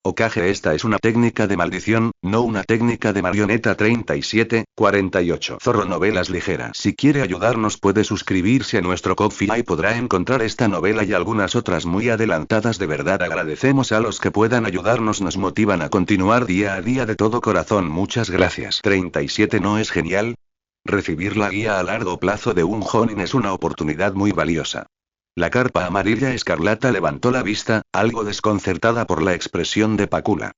Hokage, esta es una técnica de maldición, no una técnica de marioneta. 37-48. Zorro Novelas Ligeras. Si quiere ayudarnos puede suscribirse a nuestro Ko-fi y podrá encontrar esta novela y algunas otras muy adelantadas. De verdad agradecemos a los que puedan ayudarnos, nos motivan a continuar día a día de todo corazón. Muchas gracias. 37. ¿No es genial? Recibir la guía a largo plazo de un Jonin es una oportunidad muy valiosa. La carpa amarilla escarlata levantó la vista, algo desconcertada por la expresión de Pakula.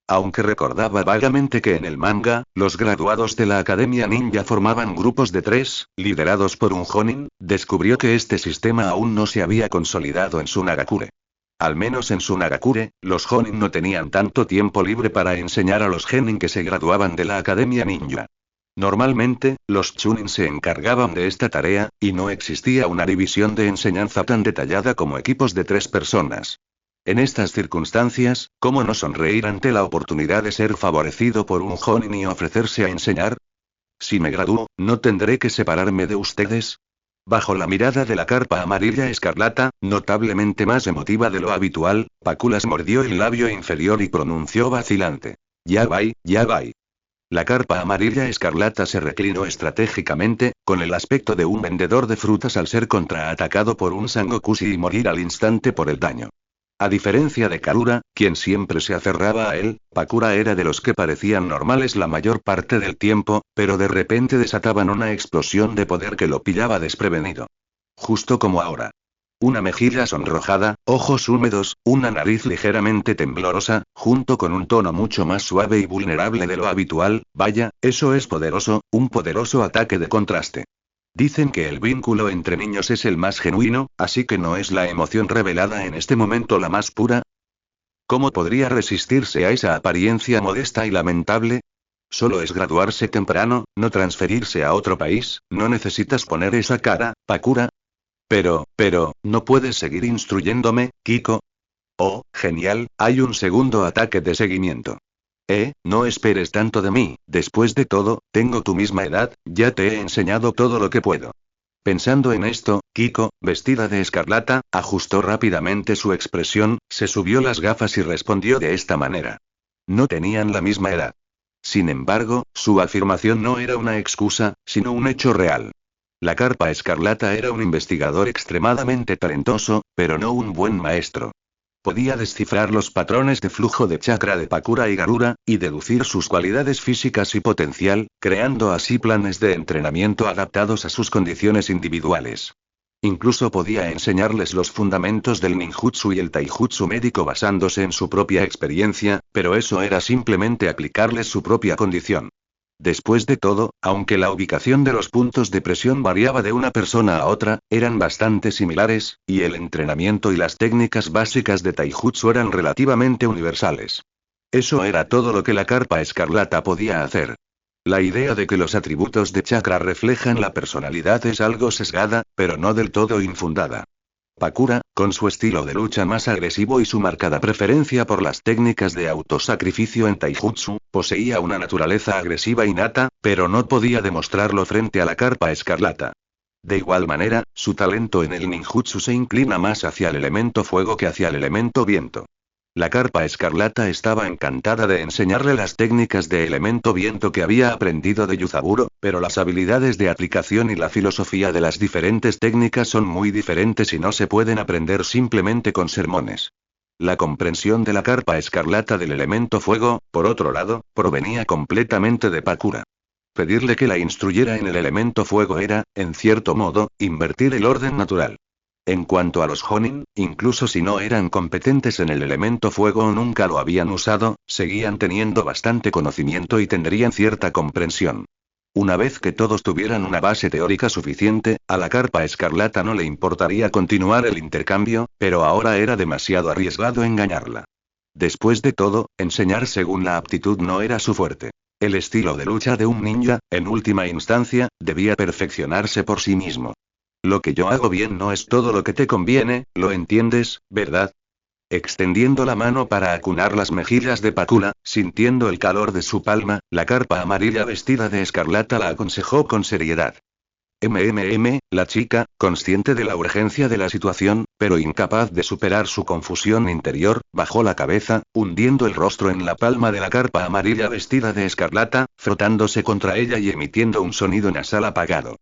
Aunque recordaba vagamente que en el manga, los graduados de la Academia Ninja formaban grupos de 3, liderados por un Jonin, descubrió que este sistema aún no se había consolidado en Sunagakure. Al menos en Sunagakure, los Jonin no tenían tanto tiempo libre para enseñar a los genin que se graduaban de la Academia Ninja. Normalmente, los Chunin se encargaban de esta tarea, y no existía una división de enseñanza tan detallada como equipos de 3 personas. En estas circunstancias, ¿cómo no sonreír ante la oportunidad de ser favorecido por un Jonin y ofrecerse a enseñar? Si me gradúo, ¿no tendré que separarme de ustedes? Bajo la mirada de la carpa amarilla escarlata, notablemente más emotiva de lo habitual, Pakula se mordió el labio inferior y pronunció vacilante: Ya vai, ya vai. La carpa amarilla escarlata se reclinó estratégicamente, con el aspecto de un vendedor de frutas al ser contraatacado por un Sangokushi y morir al instante por el daño. A diferencia de Karura, quien siempre se aferraba a él, Pakura era de los que parecían normales la mayor parte del tiempo, pero de repente desataban una explosión de poder que lo pillaba desprevenido. Justo como ahora. Una mejilla sonrojada, ojos húmedos, una nariz ligeramente temblorosa, junto con un tono mucho más suave y vulnerable de lo habitual. Vaya, eso es poderoso, un poderoso ataque de contraste. Dicen que el vínculo entre niños es el más genuino, así que ¿no es la emoción revelada en este momento la más pura? ¿Cómo podría resistirse a esa apariencia modesta y lamentable? Solo es graduarse temprano, no transferirse a otro país, no necesitas poner esa cara, Pakura. Pero, ¿no puedes seguir instruyéndome, Kiko? Oh, genial, hay un segundo ataque de seguimiento. No esperes tanto de mí, después de todo, tengo tu misma edad, ya te he enseñado todo lo que puedo. Pensando en esto, Kiko, vestida de escarlata, ajustó rápidamente su expresión, se subió las gafas y respondió de esta manera. No tenían la misma edad. Sin embargo, su afirmación no era una excusa, sino un hecho real. La carpa escarlata era un investigador extremadamente talentoso, pero no un buen maestro. Podía descifrar los patrones de flujo de chakra de Pakura y Garura, y deducir sus cualidades físicas y potencial, creando así planes de entrenamiento adaptados a sus condiciones individuales. Incluso podía enseñarles los fundamentos del ninjutsu y el taijutsu médico basándose en su propia experiencia, pero eso era simplemente aplicarles su propia condición. Después de todo, aunque la ubicación de los puntos de presión variaba de una persona a otra, eran bastante similares, y el entrenamiento y las técnicas básicas de taijutsu eran relativamente universales. Eso era todo lo que la carpa escarlata podía hacer. La idea de que los atributos de chakra reflejan la personalidad es algo sesgada, pero no del todo infundada. Pakura, con su estilo de lucha más agresivo y su marcada preferencia por las técnicas de autosacrificio en taijutsu, poseía una naturaleza agresiva innata, pero no podía demostrarlo frente a la carpa escarlata. De igual manera, su talento en el ninjutsu se inclina más hacia el elemento fuego que hacia el elemento viento. La carpa escarlata estaba encantada de enseñarle las técnicas de elemento viento que había aprendido de Yuzaburo, pero las habilidades de aplicación y la filosofía de las diferentes técnicas son muy diferentes y no se pueden aprender simplemente con sermones. La comprensión de la carpa escarlata del elemento fuego, por otro lado, provenía completamente de Pakura. Pedirle que la instruyera en el elemento fuego era, en cierto modo, invertir el orden natural. En cuanto a los Jonin, incluso si no eran competentes en el elemento fuego o nunca lo habían usado, seguían teniendo bastante conocimiento y tendrían cierta comprensión. Una vez que todos tuvieran una base teórica suficiente, a la carpa escarlata no le importaría continuar el intercambio, pero ahora era demasiado arriesgado engañarla. Después de todo, enseñar según la aptitud no era su fuerte. El estilo de lucha de un ninja, en última instancia, debía perfeccionarse por sí mismo. Lo que yo hago bien no es todo lo que te conviene, lo entiendes, ¿verdad? Extendiendo la mano para acunar las mejillas de Pakura, sintiendo el calor de su palma, la carpa amarilla vestida de escarlata la aconsejó con seriedad. La chica, consciente de la urgencia de la situación, pero incapaz de superar su confusión interior, bajó la cabeza, hundiendo el rostro en la palma de la carpa amarilla vestida de escarlata, frotándose contra ella y emitiendo un sonido nasal apagado.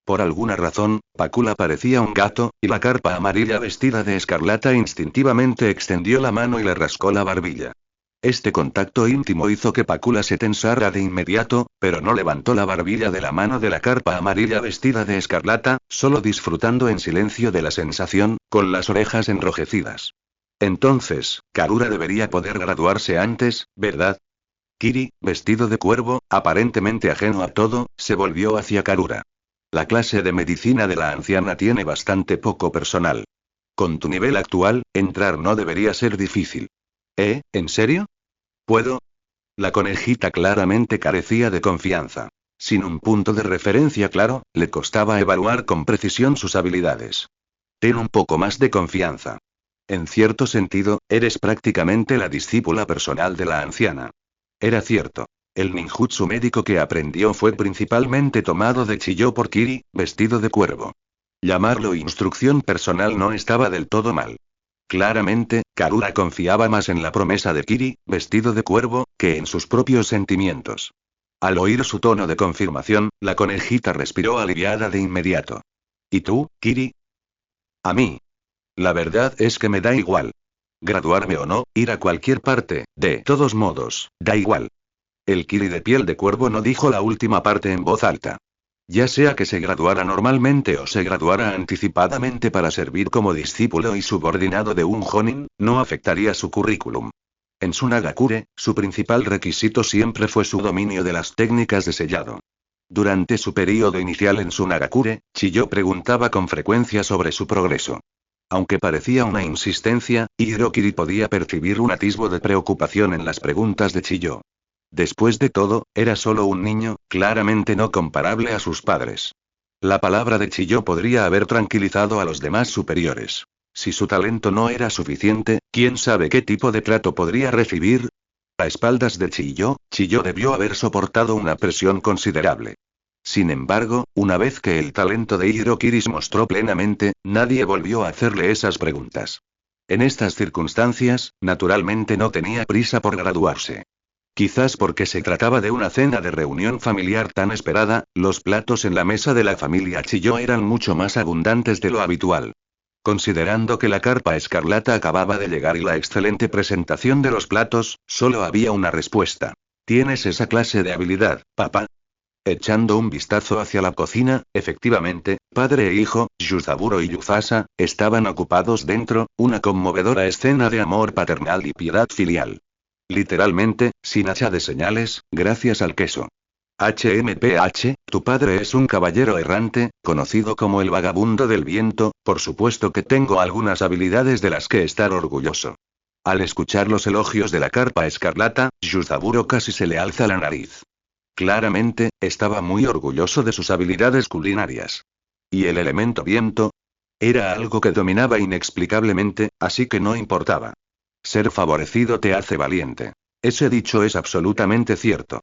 Por alguna razón, Pakula parecía un gato, y la carpa amarilla vestida de escarlata instintivamente extendió la mano y le rascó la barbilla. Este contacto íntimo hizo que Pakula se tensara de inmediato, pero no levantó la barbilla de la mano de la carpa amarilla vestida de escarlata, solo disfrutando en silencio de la sensación, con las orejas enrojecidas. Entonces, Karura debería poder graduarse antes, ¿verdad? Kiri, vestido de cuervo, aparentemente ajeno a todo, se volvió hacia Karura. La clase de medicina de la anciana tiene bastante poco personal. Con tu nivel actual, entrar no debería ser difícil. ¿En serio? ¿Puedo? La conejita claramente carecía de confianza. Sin un punto de referencia claro, le costaba evaluar con precisión sus habilidades. Ten un poco más de confianza. En cierto sentido, eres prácticamente la discípula personal de la anciana. Era cierto. El ninjutsu médico que aprendió fue principalmente tomado de Chiyo por Kiri, vestido de cuervo. Llamarlo instrucción personal no estaba del todo mal. Claramente, Karura confiaba más en la promesa de Kiri, vestido de cuervo, que en sus propios sentimientos. Al oír su tono de confirmación, la conejita respiró aliviada de inmediato. ¿Y tú, Kiri? A mí. La verdad es que me da igual. Graduarme o no, ir a cualquier parte, de todos modos, da igual. El Kiri de piel de cuervo no dijo la última parte en voz alta. Ya sea que se graduara normalmente o se graduara anticipadamente para servir como discípulo y subordinado de un Jonin, no afectaría su currículum. En Sunagakure, su principal requisito siempre fue su dominio de las técnicas de sellado. Durante su período inicial en Sunagakure, Chiyo preguntaba con frecuencia sobre su progreso. Aunque parecía una insistencia, Hirokiri podía percibir un atisbo de preocupación en las preguntas de Chiyo. Después de todo, era solo un niño, claramente no comparable a sus padres. La palabra de Chiyo podría haber tranquilizado a los demás superiores. Si su talento no era suficiente, ¿quién sabe qué tipo de trato podría recibir? A espaldas de Chiyo debió haber soportado una presión considerable. Sin embargo, una vez que el talento de Hirokiri se mostró plenamente, nadie volvió a hacerle esas preguntas. En estas circunstancias, naturalmente no tenía prisa por graduarse. Quizás porque se trataba de una cena de reunión familiar tan esperada, los platos en la mesa de la familia Chiyo eran mucho más abundantes de lo habitual. Considerando que la carpa escarlata acababa de llegar y la excelente presentación de los platos, solo había una respuesta. ¿Tienes esa clase de habilidad, papá? Echando un vistazo hacia la cocina, efectivamente, padre e hijo, Yuzaburo y Yuzasa, estaban ocupados dentro, una conmovedora escena de amor paternal y piedad filial. Literalmente, sin hacha de señales, gracias al queso. HMPH, tu padre es un caballero errante, conocido como el vagabundo del viento, por supuesto que tengo algunas habilidades de las que estar orgulloso. Al escuchar los elogios de la carpa escarlata, Yuzaburo casi se le alza la nariz. Claramente, estaba muy orgulloso de sus habilidades culinarias. ¿Y el elemento viento? Era algo que dominaba inexplicablemente, así que no importaba. Ser favorecido te hace valiente. Ese dicho es absolutamente cierto.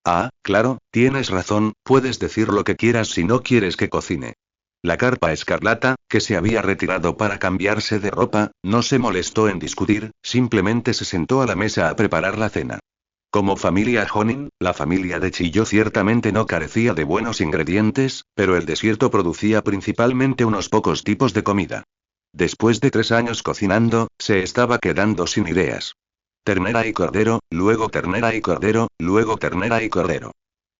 Ah, claro, tienes razón, puedes decir lo que quieras si no quieres que cocine. La carpa escarlata, que se había retirado para cambiarse de ropa, no se molestó en discutir, simplemente se sentó a la mesa a preparar la cena. Como familia Jonin, la familia de Chiyo ciertamente no carecía de buenos ingredientes, pero el desierto producía principalmente unos pocos tipos de comida. Después de 3 años cocinando, se estaba quedando sin ideas. Ternera y cordero, luego ternera y cordero, luego ternera y cordero.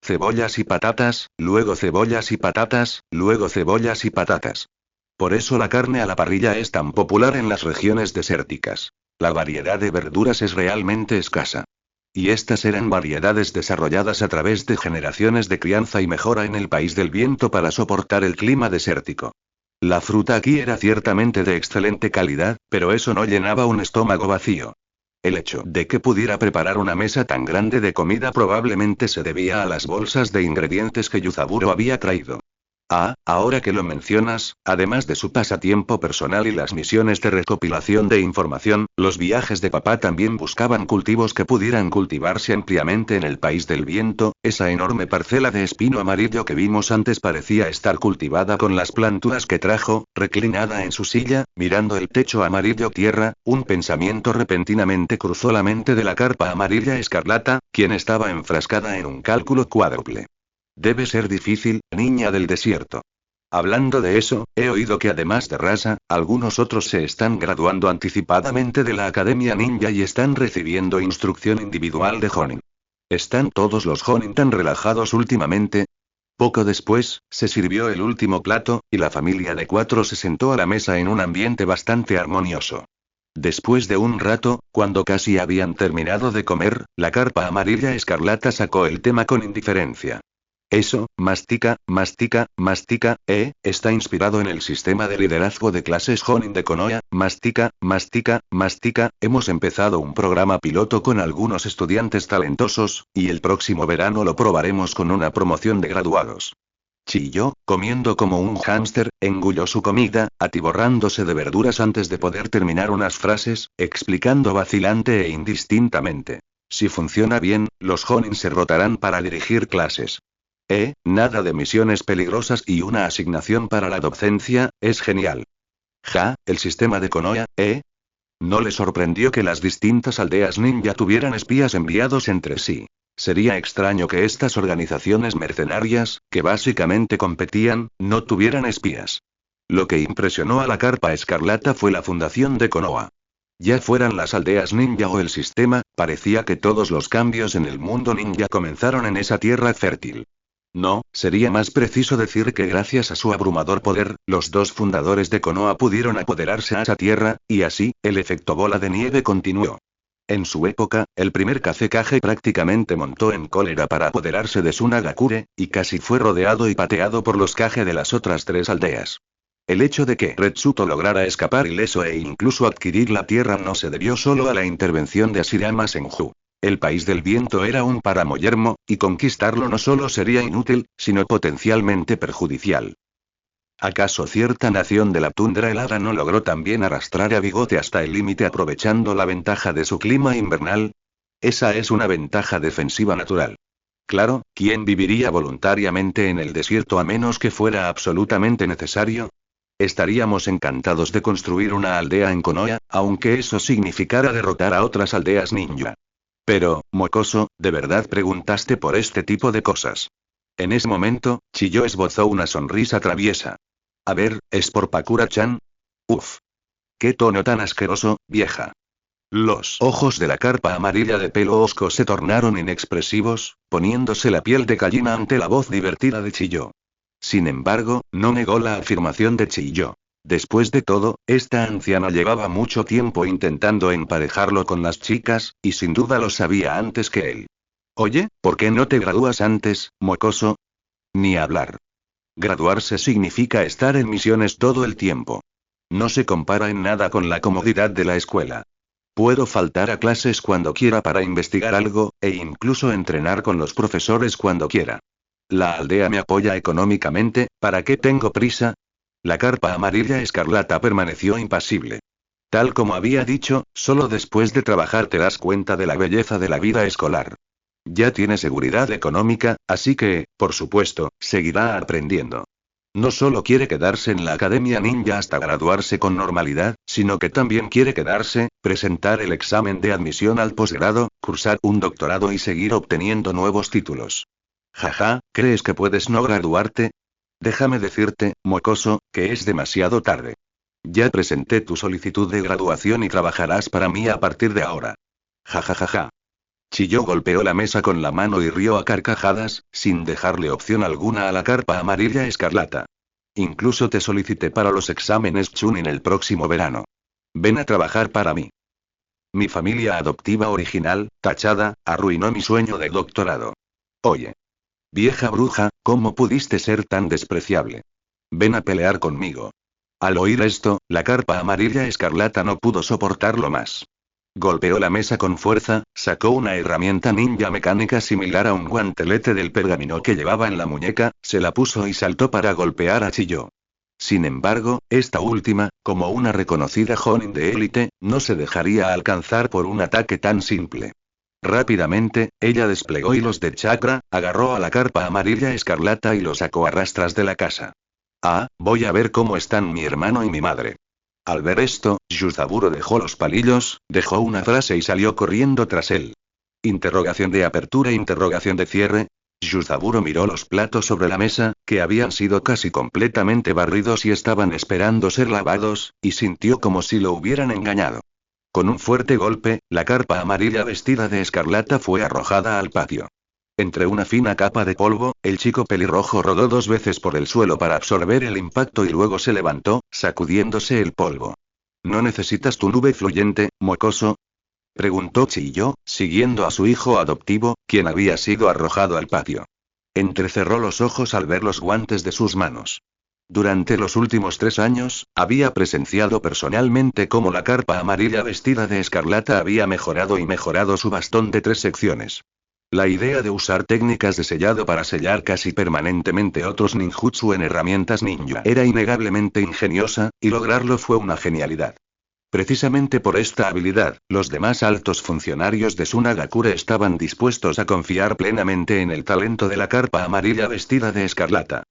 Cebollas y patatas, luego cebollas y patatas, luego cebollas y patatas. Por eso la carne a la parrilla es tan popular en las regiones desérticas. La variedad de verduras es realmente escasa. Y estas eran variedades desarrolladas a través de generaciones de crianza y mejora en el país del viento para soportar el clima desértico. La fruta aquí era ciertamente de excelente calidad, pero eso no llenaba un estómago vacío. El hecho de que pudiera preparar una mesa tan grande de comida probablemente se debía a las bolsas de ingredientes que Yuzaburo había traído. Ahora que lo mencionas, además de su pasatiempo personal y las misiones de recopilación de información, los viajes de papá también buscaban cultivos que pudieran cultivarse ampliamente en el país del viento. Esa enorme parcela de espino amarillo que vimos antes parecía estar cultivada con las planturas que trajo. Reclinada en su silla, mirando el techo amarillo tierra, un pensamiento repentinamente cruzó la mente de la carpa amarilla escarlata, quien estaba enfrascada en un cálculo cuádruple. Debe ser difícil, niña del desierto. Hablando de eso, he oído que además de Rasa, algunos otros se están graduando anticipadamente de la Academia Ninja y están recibiendo instrucción individual de Jonin. ¿Están todos los Jonin tan relajados últimamente? Poco después, se sirvió el último plato, y la familia de 4 se sentó a la mesa en un ambiente bastante armonioso. Después de un rato, cuando casi habían terminado de comer, la carpa amarilla escarlata sacó el tema con indiferencia. Eso, mastica, está inspirado en el sistema de liderazgo de clases Jonin de Konoha. Mastica, hemos empezado un programa piloto con algunos estudiantes talentosos, y el próximo verano lo probaremos con una promoción de graduados. Chilló, comiendo como un hámster, engulló su comida, atiborrándose de verduras antes de poder terminar unas frases, explicando vacilante e indistintamente. Si funciona bien, los Jonin se rotarán para dirigir clases. Nada de misiones peligrosas y una asignación para la docencia, es genial. El sistema de Konoha, ¿No le sorprendió que las distintas aldeas ninja tuvieran espías enviados entre sí? Sería extraño que estas organizaciones mercenarias, que básicamente competían, no tuvieran espías. Lo que impresionó a la carpa escarlata fue la fundación de Konoha. Ya fueran las aldeas ninja o el sistema, parecía que todos los cambios en el mundo ninja comenzaron en esa tierra fértil. No, sería más preciso decir que gracias a su abrumador poder, los dos fundadores de Konoha pudieron apoderarse a esa tierra, y así, el efecto bola de nieve continuó. En su época, el primer Kazekage prácticamente montó en cólera para apoderarse de Sunagakure, y casi fue rodeado y pateado por los Kage de las otras 3 aldeas. El hecho de que Retsuto lograra escapar ileso e incluso adquirir la tierra no se debió solo a la intervención de Ashirama Senju. El país del viento era un páramo yermo, y conquistarlo no solo sería inútil, sino potencialmente perjudicial. ¿Acaso cierta nación de la tundra helada no logró también arrastrar a Bigote hasta el límite aprovechando la ventaja de su clima invernal? Esa es una ventaja defensiva natural. Claro, ¿quién viviría voluntariamente en el desierto a menos que fuera absolutamente necesario? Estaríamos encantados de construir una aldea en Konoha, aunque eso significara derrotar a otras aldeas ninja. Pero, mocoso, ¿de verdad preguntaste por este tipo de cosas? En ese momento, Chiyo esbozó una sonrisa traviesa. A ver, ¿es por Pakura-chan? Uf. ¡Qué tono tan asqueroso, vieja! Los ojos de la carpa amarilla de pelo osco se tornaron inexpresivos, poniéndose la piel de gallina ante la voz divertida de Chiyo. Sin embargo, no negó la afirmación de Chiyo. Después de todo, esta anciana llevaba mucho tiempo intentando emparejarlo con las chicas, y sin duda lo sabía antes que él. Oye, ¿por qué no te gradúas antes, mocoso? Ni hablar. Graduarse significa estar en misiones todo el tiempo. No se compara en nada con la comodidad de la escuela. Puedo faltar a clases cuando quiera para investigar algo, e incluso entrenar con los profesores cuando quiera. La aldea me apoya económicamente, ¿para qué tengo prisa? La carpa amarilla escarlata permaneció impasible. Tal como había dicho, solo después de trabajar te das cuenta de la belleza de la vida escolar. Ya tiene seguridad económica, así que, por supuesto, seguirá aprendiendo. No solo quiere quedarse en la Academia Ninja hasta graduarse con normalidad, sino que también quiere quedarse, presentar el examen de admisión al posgrado, cursar un doctorado y seguir obteniendo nuevos títulos. Jaja, ¿crees que puedes no graduarte? Déjame decirte, mocoso, que es demasiado tarde. Ya presenté tu solicitud de graduación y trabajarás para mí a partir de ahora. Jajajaja. Chiyo golpeó la mesa con la mano y rió a carcajadas, sin dejarle opción alguna a la carpa amarilla escarlata. Incluso te solicité para los exámenes Chunin el próximo verano. Ven a trabajar para mí. Mi familia adoptiva original, tachada, arruinó mi sueño de doctorado. Oye. Vieja bruja, ¿cómo pudiste ser tan despreciable? Ven a pelear conmigo. Al oír esto, la carpa amarilla escarlata no pudo soportarlo más. Golpeó la mesa con fuerza, sacó una herramienta ninja mecánica similar a un guantelete del pergamino que llevaba en la muñeca, se la puso y saltó para golpear a Chiyo. Sin embargo, esta última, como una reconocida Jonin de élite, no se dejaría alcanzar por un ataque tan simple. Rápidamente, ella desplegó hilos de chakra, agarró a la carpa amarilla escarlata y lo sacó a rastras de la casa. Ah, voy a ver cómo están mi hermano y mi madre. Al ver esto, Yuzaburo dejó los palillos, dejó una frase y salió corriendo tras él. Interrogación de apertura, interrogación de cierre. Yuzaburo miró los platos sobre la mesa, que habían sido casi completamente barridos y estaban esperando ser lavados, y sintió como si lo hubieran engañado. Con un fuerte golpe, la carpa amarilla vestida de escarlata fue arrojada al patio. Entre una fina capa de polvo, el chico pelirrojo rodó 2 veces por el suelo para absorber el impacto y luego se levantó, sacudiéndose el polvo. ¿No necesitas tu nube fluyente, mocoso? Preguntó Chiyo, siguiendo a su hijo adoptivo, quien había sido arrojado al patio. Entrecerró los ojos al ver los guantes de sus manos. Durante los últimos 3 años, había presenciado personalmente cómo la carpa amarilla vestida de escarlata había mejorado su bastón de 3 secciones. La idea de usar técnicas de sellado para sellar casi permanentemente otros ninjutsu en herramientas ninja era innegablemente ingeniosa, y lograrlo fue una genialidad. Precisamente por esta habilidad, los demás altos funcionarios de Sunagakure estaban dispuestos a confiar plenamente en el talento de la carpa amarilla vestida de escarlata.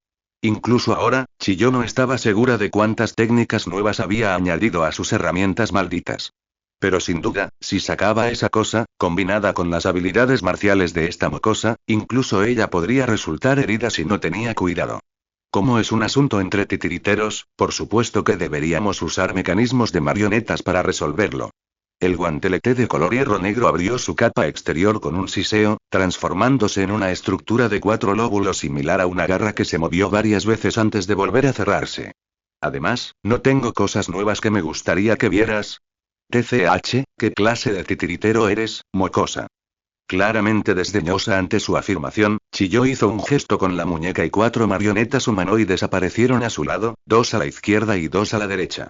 Incluso ahora, Chiyo no estaba segura de cuántas técnicas nuevas había añadido a sus herramientas malditas. Pero sin duda, si sacaba esa cosa, combinada con las habilidades marciales de esta mocosa, incluso ella podría resultar herida si no tenía cuidado. Como es un asunto entre titiriteros, por supuesto que deberíamos usar mecanismos de marionetas para resolverlo. El guantelete de color hierro negro abrió su capa exterior con un siseo, transformándose en una estructura de 4 lóbulos similar a una garra que se movió varias veces antes de volver a cerrarse. Además, ¿no tengo cosas nuevas que me gustaría que vieras? TCH, ¿qué clase de titiritero eres, mocosa? Claramente desdeñosa ante su afirmación, Chiyo hizo un gesto con la muñeca y 4 marionetas humanoides aparecieron a su lado, 2 a la izquierda y 2 a la derecha.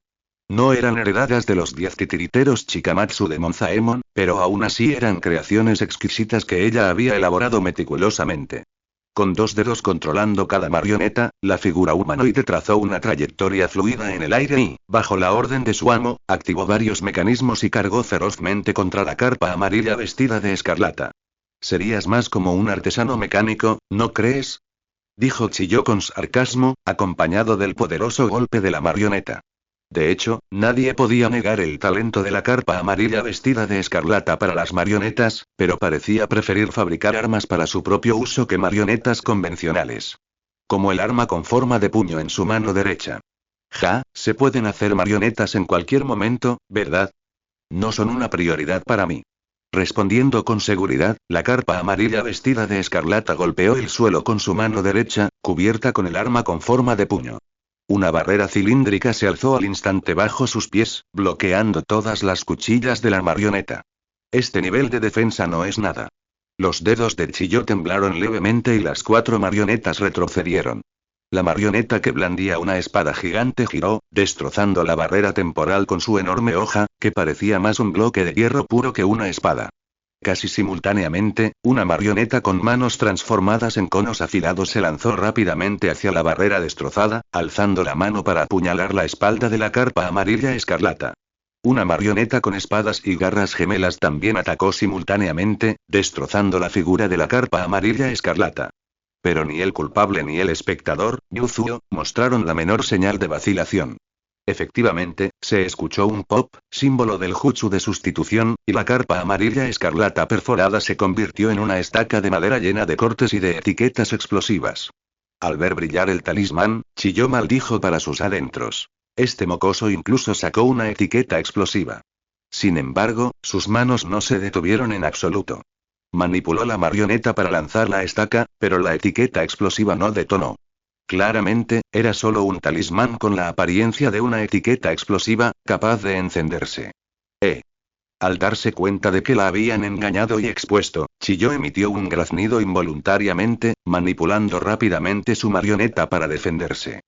No eran heredadas de los 10 titiriteros Chikamatsu de Monzaemon, pero aún así eran creaciones exquisitas que ella había elaborado meticulosamente. Con 2 dedos controlando cada marioneta, la figura humanoide trazó una trayectoria fluida en el aire y, bajo la orden de su amo, activó varios mecanismos y cargó ferozmente contra la carpa amarilla vestida de escarlata. Serías más como un artesano mecánico, ¿no crees? Dijo Chiyo con sarcasmo, acompañado del poderoso golpe de la marioneta. De hecho, nadie podía negar el talento de la carpa amarilla vestida de escarlata para las marionetas, pero parecía preferir fabricar armas para su propio uso que marionetas convencionales. Como el arma con forma de puño en su mano derecha. Se pueden hacer marionetas en cualquier momento, ¿verdad? No son una prioridad para mí. Respondiendo con seguridad, la carpa amarilla vestida de escarlata golpeó el suelo con su mano derecha, cubierta con el arma con forma de puño. Una barrera cilíndrica se alzó al instante bajo sus pies, bloqueando todas las cuchillas de la marioneta. Este nivel de defensa no es nada. Los dedos de Chiyo temblaron levemente y las 4 marionetas retrocedieron. La marioneta que blandía una espada gigante giró, destrozando la barrera temporal con su enorme hoja, que parecía más un bloque de hierro puro que una espada. Casi simultáneamente, una marioneta con manos transformadas en conos afilados se lanzó rápidamente hacia la barrera destrozada, alzando la mano para apuñalar la espalda de la carpa amarilla escarlata. Una marioneta con espadas y garras gemelas también atacó simultáneamente, destrozando la figura de la carpa amarilla escarlata. Pero ni el culpable ni el espectador, Yuzuo, mostraron la menor señal de vacilación. Efectivamente, se escuchó un pop, símbolo del jutsu de sustitución, y la carpa amarilla escarlata perforada se convirtió en una estaca de madera llena de cortes y de etiquetas explosivas. Al ver brillar el talismán, Chiyo maldijo para sus adentros. Este mocoso incluso sacó una etiqueta explosiva. Sin embargo, sus manos no se detuvieron en absoluto. Manipuló la marioneta para lanzar la estaca, pero la etiqueta explosiva no detonó. Claramente, era solo un talismán con la apariencia de una etiqueta explosiva, capaz de encenderse. Al darse cuenta de que la habían engañado y expuesto, Chiyo emitió un graznido involuntariamente, manipulando rápidamente su marioneta para defenderse.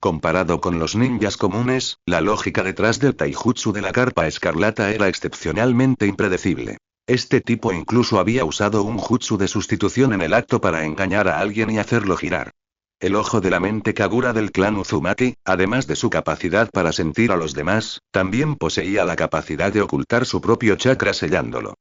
Comparado con los ninjas comunes, la lógica detrás del taijutsu de la carpa escarlata era excepcionalmente impredecible. Este tipo incluso había usado un jutsu de sustitución en el acto para engañar a alguien y hacerlo girar. El ojo de la mente Kagura del clan Uzumaki, además de su capacidad para sentir a los demás, también poseía la capacidad de ocultar su propio chakra sellándolo.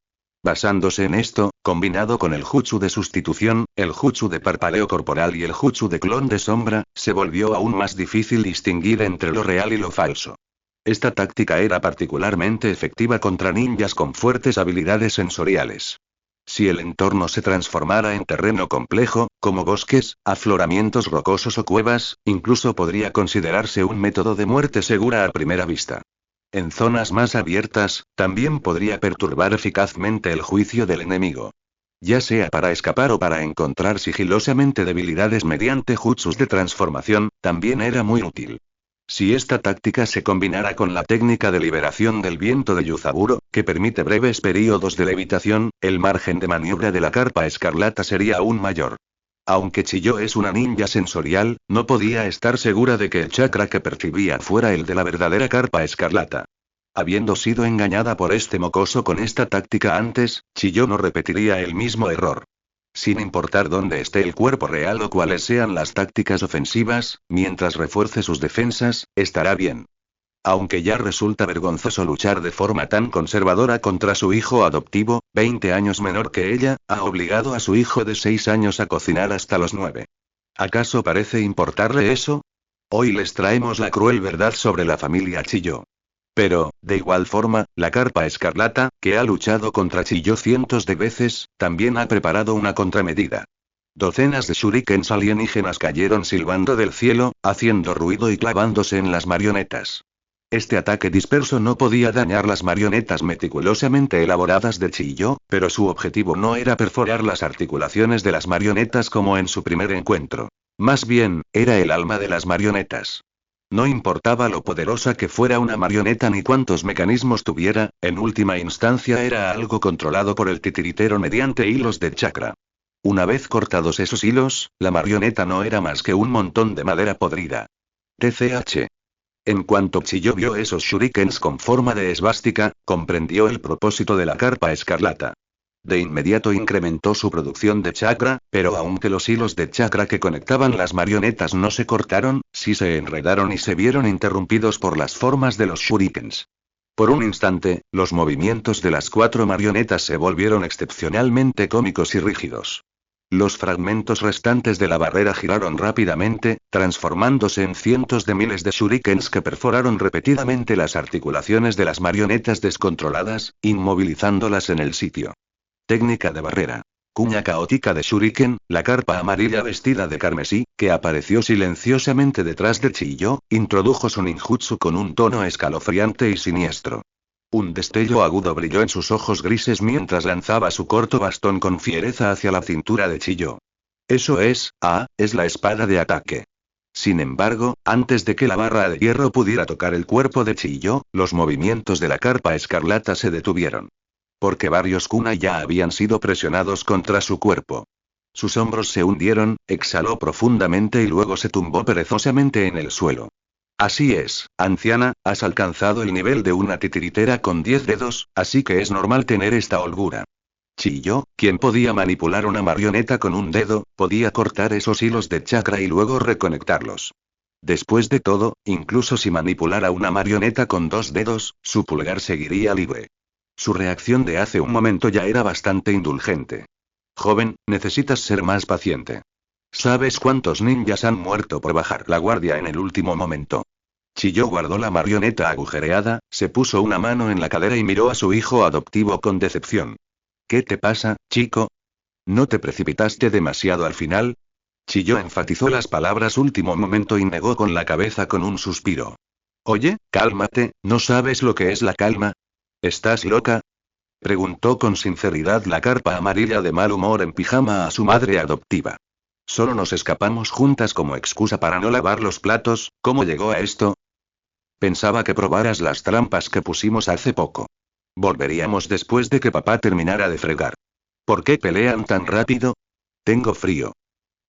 Basándose en esto, combinado con el jutsu de sustitución, el jutsu de parpaleo corporal y el jutsu de clon de sombra, se volvió aún más difícil distinguir entre lo real y lo falso. Esta táctica era particularmente efectiva contra ninjas con fuertes habilidades sensoriales. Si el entorno se transformara en terreno complejo, como bosques, afloramientos rocosos o cuevas, incluso podría considerarse un método de muerte segura a primera vista. En zonas más abiertas, también podría perturbar eficazmente el juicio del enemigo. Ya sea para escapar o para encontrar sigilosamente debilidades mediante jutsus de transformación, también era muy útil. Si esta táctica se combinara con la técnica de liberación del viento de Yuzaburo, que permite breves períodos de levitación, el margen de maniobra de la carpa escarlata sería aún mayor. Aunque Chiyo es una ninja sensorial, no podía estar segura de que el chakra que percibía fuera el de la verdadera carpa escarlata. Habiendo sido engañada por este mocoso con esta táctica antes, Chiyo no repetiría el mismo error. Sin importar dónde esté el cuerpo real o cuáles sean las tácticas ofensivas, mientras refuerce sus defensas, estará bien. Aunque ya resulta vergonzoso luchar de forma tan conservadora contra su hijo adoptivo, 20 años menor que ella, ha obligado a su hijo de 6 años a cocinar hasta los 9. ¿Acaso parece importarle eso? Hoy les traemos la cruel verdad sobre la familia Chiyo. Pero, de igual forma, la carpa escarlata, que ha luchado contra Chiyo cientos de veces, también ha preparado una contramedida. Docenas de shurikens alienígenas cayeron silbando del cielo, haciendo ruido y clavándose en las marionetas. Este ataque disperso no podía dañar las marionetas meticulosamente elaboradas de Chiyo, pero su objetivo no era perforar las articulaciones de las marionetas como en su primer encuentro. Más bien, era el alma de las marionetas. No importaba lo poderosa que fuera una marioneta ni cuántos mecanismos tuviera, en última instancia era algo controlado por el titiritero mediante hilos de chakra. Una vez cortados esos hilos, la marioneta no era más que un montón de madera podrida. TCH. En cuanto Chiyo vio esos shurikens con forma de esvástica, comprendió el propósito de la carpa escarlata. De inmediato incrementó su producción de chakra, pero aunque los hilos de chakra que conectaban las marionetas no se cortaron, sí se enredaron y se vieron interrumpidos por las formas de los shurikens. Por un instante, los movimientos de las 4 marionetas se volvieron excepcionalmente cómicos y rígidos. Los fragmentos restantes de la barrera giraron rápidamente, transformándose en cientos de miles de shurikens que perforaron repetidamente las articulaciones de las marionetas descontroladas, inmovilizándolas en el sitio. Técnica de barrera. Cuña caótica de shuriken, la carpa amarilla vestida de carmesí, que apareció silenciosamente detrás de Chiyo, introdujo su ninjutsu con un tono escalofriante y siniestro. Un destello agudo brilló en sus ojos grises mientras lanzaba su corto bastón con fiereza hacia la cintura de Chiyo. Eso es la espada de ataque. Sin embargo, antes de que la barra de hierro pudiera tocar el cuerpo de Chiyo, los movimientos de la carpa escarlata se detuvieron. Porque varios kunai ya habían sido presionados contra su cuerpo. Sus hombros se hundieron, exhaló profundamente y luego se tumbó perezosamente en el suelo. Así es, anciana, has alcanzado el nivel de una titiritera con 10 dedos, así que es normal tener esta holgura. Chiyo, quien podía manipular una marioneta con un dedo, podía cortar esos hilos de chakra y luego reconectarlos. Después de todo, incluso si manipulara una marioneta con 2 dedos, su pulgar seguiría libre. Su reacción de hace un momento ya era bastante indulgente. Joven, necesitas ser más paciente. ¿Sabes cuántos ninjas han muerto por bajar la guardia en el último momento? Chiyo guardó la marioneta agujereada, se puso una mano en la cadera y miró a su hijo adoptivo con decepción. ¿Qué te pasa, chico? ¿No te precipitaste demasiado al final? Chiyo enfatizó las palabras último momento y negó con la cabeza con un suspiro. Oye, cálmate, ¿no sabes lo que es la calma? ¿Estás loca? Preguntó con sinceridad la carpa amarilla de mal humor en pijama a su madre adoptiva. Solo nos escapamos juntas como excusa para no lavar los platos, ¿cómo llegó a esto? Pensaba que probaras las trampas que pusimos hace poco. Volveríamos después de que papá terminara de fregar. ¿Por qué pelean tan rápido? Tengo frío.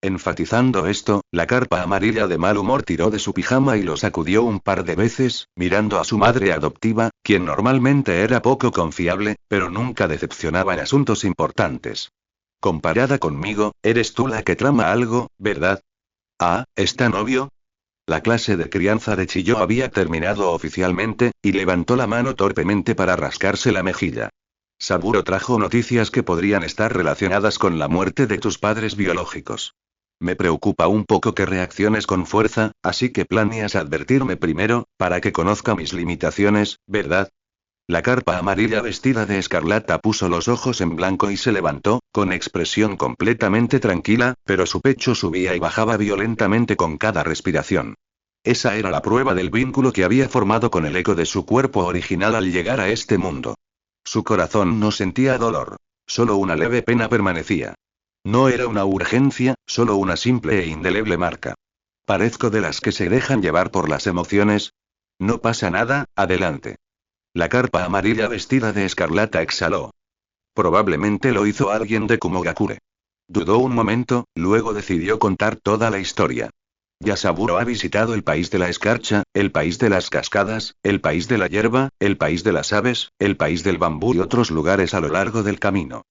Enfatizando esto, la carpa amarilla de mal humor tiró de su pijama y lo sacudió un par de veces, mirando a su madre adoptiva, quien normalmente era poco confiable, pero nunca decepcionaba en asuntos importantes. Comparada conmigo, eres tú la que trama algo, ¿verdad? Ah, ¿es tan obvio? La clase de crianza de Chiyo había terminado oficialmente, y levantó la mano torpemente para rascarse la mejilla. Saburo trajo noticias que podrían estar relacionadas con la muerte de tus padres biológicos. Me preocupa un poco que reacciones con fuerza, así que planeas advertirme primero, para que conozca mis limitaciones, ¿verdad? La carpa amarilla vestida de escarlata puso los ojos en blanco y se levantó, con expresión completamente tranquila, pero su pecho subía y bajaba violentamente con cada respiración. Esa era la prueba del vínculo que había formado con el eco de su cuerpo original al llegar a este mundo. Su corazón no sentía dolor. Solo una leve pena permanecía. No era una urgencia, solo una simple e indeleble marca. ¿Parezco de las que se dejan llevar por las emociones? No pasa nada, adelante. La carpa amarilla vestida de escarlata exhaló. Probablemente lo hizo alguien de Kumogakure. Dudó un momento, luego decidió contar toda la historia. Yasaburo ha visitado el país de la escarcha, el país de las cascadas, el país de la hierba, el país de las aves, el país del bambú y otros lugares a lo largo del camino.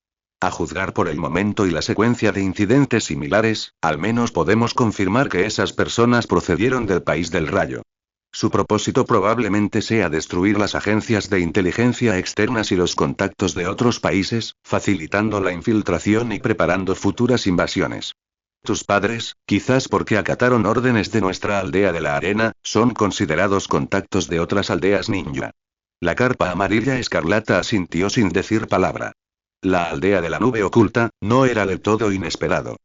A juzgar por el momento y la secuencia de incidentes similares, al menos podemos confirmar que esas personas procedieron del país del rayo. Su propósito probablemente sea destruir las agencias de inteligencia externas y los contactos de otros países, facilitando la infiltración y preparando futuras invasiones. Tus padres, quizás porque acataron órdenes de nuestra aldea de la arena, son considerados contactos de otras aldeas ninja. La carpa amarilla escarlata asintió sin decir palabra. La aldea de la nube oculta, no era del todo inesperado.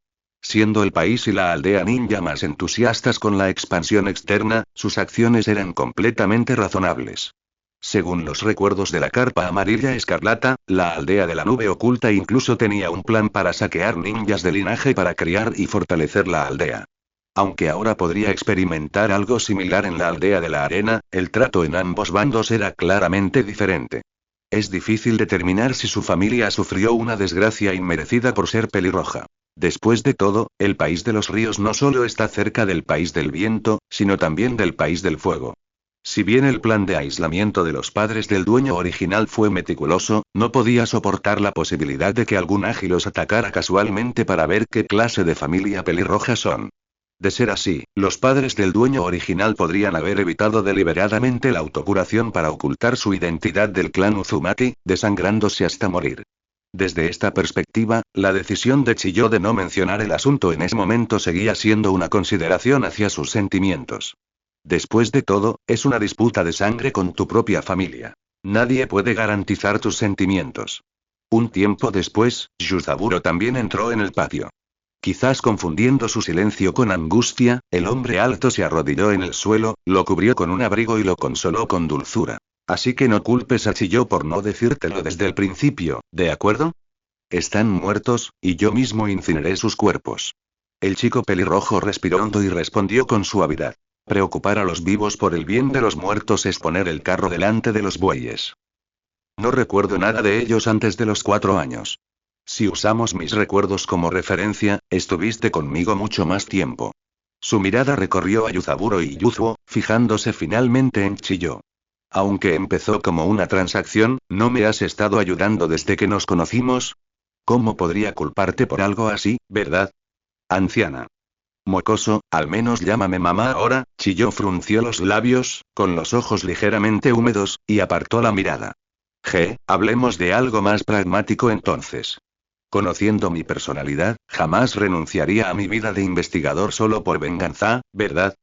Siendo el país y la aldea ninja más entusiastas con la expansión externa, sus acciones eran completamente razonables. Según los recuerdos de la carpa amarilla escarlata, la aldea de la nube oculta incluso tenía un plan para saquear ninjas de linaje para criar y fortalecer la aldea. Aunque ahora podría experimentar algo similar en la aldea de la arena, el trato en ambos bandos era claramente diferente. Es difícil determinar si su familia sufrió una desgracia inmerecida por ser pelirroja. Después de todo, el país de los ríos no solo está cerca del país del viento, sino también del país del fuego. Si bien el plan de aislamiento de los padres del dueño original fue meticuloso, no podía soportar la posibilidad de que algún ágil los atacara casualmente para ver qué clase de familia pelirroja son. De ser así, los padres del dueño original podrían haber evitado deliberadamente la autocuración para ocultar su identidad del clan Uzumaki, desangrándose hasta morir. Desde esta perspectiva, la decisión de Chiyo de no mencionar el asunto en ese momento seguía siendo una consideración hacia sus sentimientos. Después de todo, es una disputa de sangre con tu propia familia. Nadie puede garantizar tus sentimientos. Un tiempo después, Yuzaburo también entró en el patio. Quizás confundiendo su silencio con angustia, el hombre alto se arrodilló en el suelo, lo cubrió con un abrigo y lo consoló con dulzura. Así que no culpes a Chiyo por no decírtelo desde el principio, ¿de acuerdo? Están muertos, y yo mismo incineré sus cuerpos. El chico pelirrojo respiró hondo y respondió con suavidad. Preocupar a los vivos por el bien de los muertos es poner el carro delante de los bueyes. No recuerdo nada de ellos antes de los 4 años. Si usamos mis recuerdos como referencia, estuviste conmigo mucho más tiempo. Su mirada recorrió a Yuzaburo y Yuzuo, fijándose finalmente en Chiyo. Aunque empezó como una transacción, ¿no me has estado ayudando desde que nos conocimos? ¿Cómo podría culparte por algo así, verdad? Anciana. Mocoso, al menos llámame mamá ahora. Chiyo frunció los labios, con los ojos ligeramente húmedos, y apartó la mirada. Hablemos de algo más pragmático entonces. Conociendo mi personalidad, jamás renunciaría a mi vida de investigador solo por venganza, ¿verdad?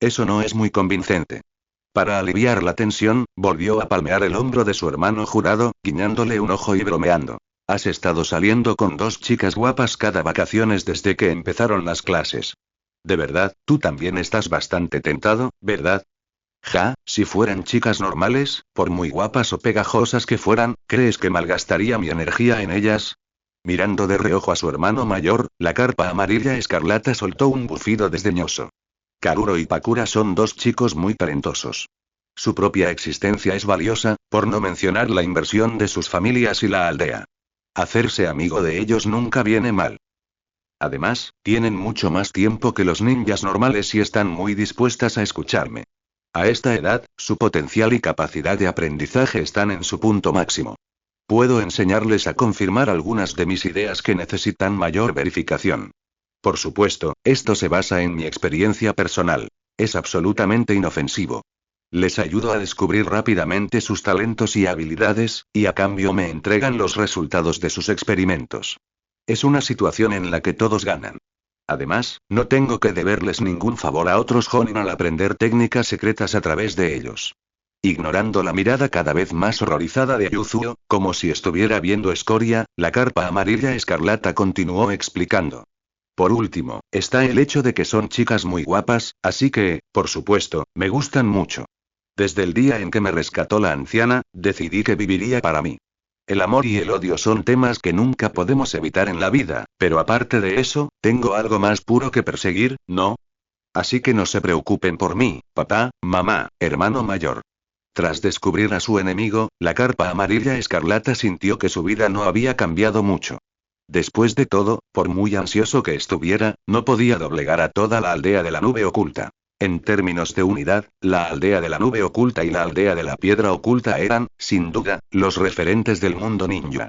Eso no es muy convincente. Para aliviar la tensión, volvió a palmear el hombro de su hermano jurado, guiñándole un ojo y bromeando. Has estado saliendo con 2 chicas guapas cada vacaciones desde que empezaron las clases. De verdad, tú también estás bastante tentado, ¿verdad? Si fueran chicas normales, por muy guapas o pegajosas que fueran, ¿crees que malgastaría mi energía en ellas? Mirando de reojo a su hermano mayor, la carpa amarilla escarlata soltó un bufido desdeñoso. Karuro y Pakura son 2 chicos muy talentosos. Su propia existencia es valiosa, por no mencionar la inversión de sus familias y la aldea. Hacerse amigo de ellos nunca viene mal. Además, tienen mucho más tiempo que los ninjas normales y están muy dispuestas a escucharme. A esta edad, su potencial y capacidad de aprendizaje están en su punto máximo. Puedo enseñarles a confirmar algunas de mis ideas que necesitan mayor verificación. Por supuesto, esto se basa en mi experiencia personal. Es absolutamente inofensivo. Les ayudo a descubrir rápidamente sus talentos y habilidades, y a cambio me entregan los resultados de sus experimentos. Es una situación en la que todos ganan. Además, no tengo que deberles ningún favor a otros Jonin al aprender técnicas secretas a través de ellos. Ignorando la mirada cada vez más horrorizada de Yuzuo, como si estuviera viendo escoria, la carpa amarilla escarlata continuó explicando. Por último, está el hecho de que son chicas muy guapas, así que, por supuesto, me gustan mucho. Desde el día en que me rescató la anciana, decidí que viviría para mí. El amor y el odio son temas que nunca podemos evitar en la vida, pero aparte de eso, tengo algo más puro que perseguir, ¿no? Así que no se preocupen por mí, papá, mamá, hermano mayor. Tras descubrir a su enemigo, la carpa amarilla escarlata sintió que su vida no había cambiado mucho. Después de todo, por muy ansioso que estuviera, no podía doblegar a toda la aldea de la nube oculta. En términos de unidad, la aldea de la nube oculta y la aldea de la piedra oculta eran, sin duda, los referentes del mundo ninja.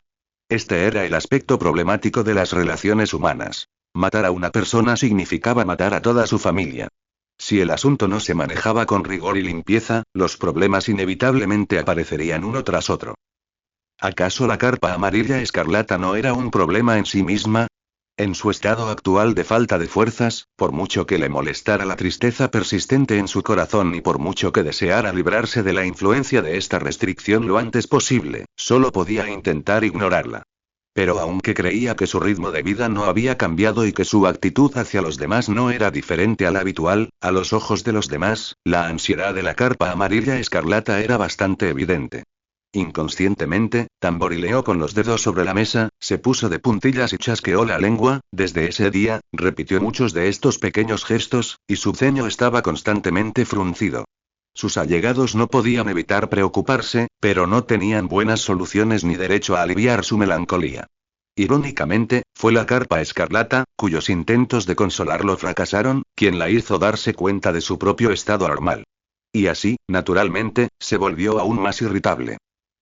Este era el aspecto problemático de las relaciones humanas. Matar a una persona significaba matar a toda su familia. Si el asunto no se manejaba con rigor y limpieza, los problemas inevitablemente aparecerían uno tras otro. ¿Acaso la carpa amarilla escarlata no era un problema en sí misma? En su estado actual de falta de fuerzas, por mucho que le molestara la tristeza persistente en su corazón y por mucho que deseara librarse de la influencia de esta restricción lo antes posible, solo podía intentar ignorarla. Pero aunque creía que su ritmo de vida no había cambiado y que su actitud hacia los demás no era diferente a la habitual, a los ojos de los demás, la ansiedad de la carpa amarilla escarlata era bastante evidente. Inconscientemente, tamborileó con los dedos sobre la mesa, se puso de puntillas y chasqueó la lengua. Desde ese día, repitió muchos de estos pequeños gestos, y su ceño estaba constantemente fruncido. Sus allegados no podían evitar preocuparse, pero no tenían buenas soluciones ni derecho a aliviar su melancolía. Irónicamente, fue la carpa escarlata, cuyos intentos de consolarlo fracasaron, quien la hizo darse cuenta de su propio estado anormal. Y así, naturalmente, se volvió aún más irritable.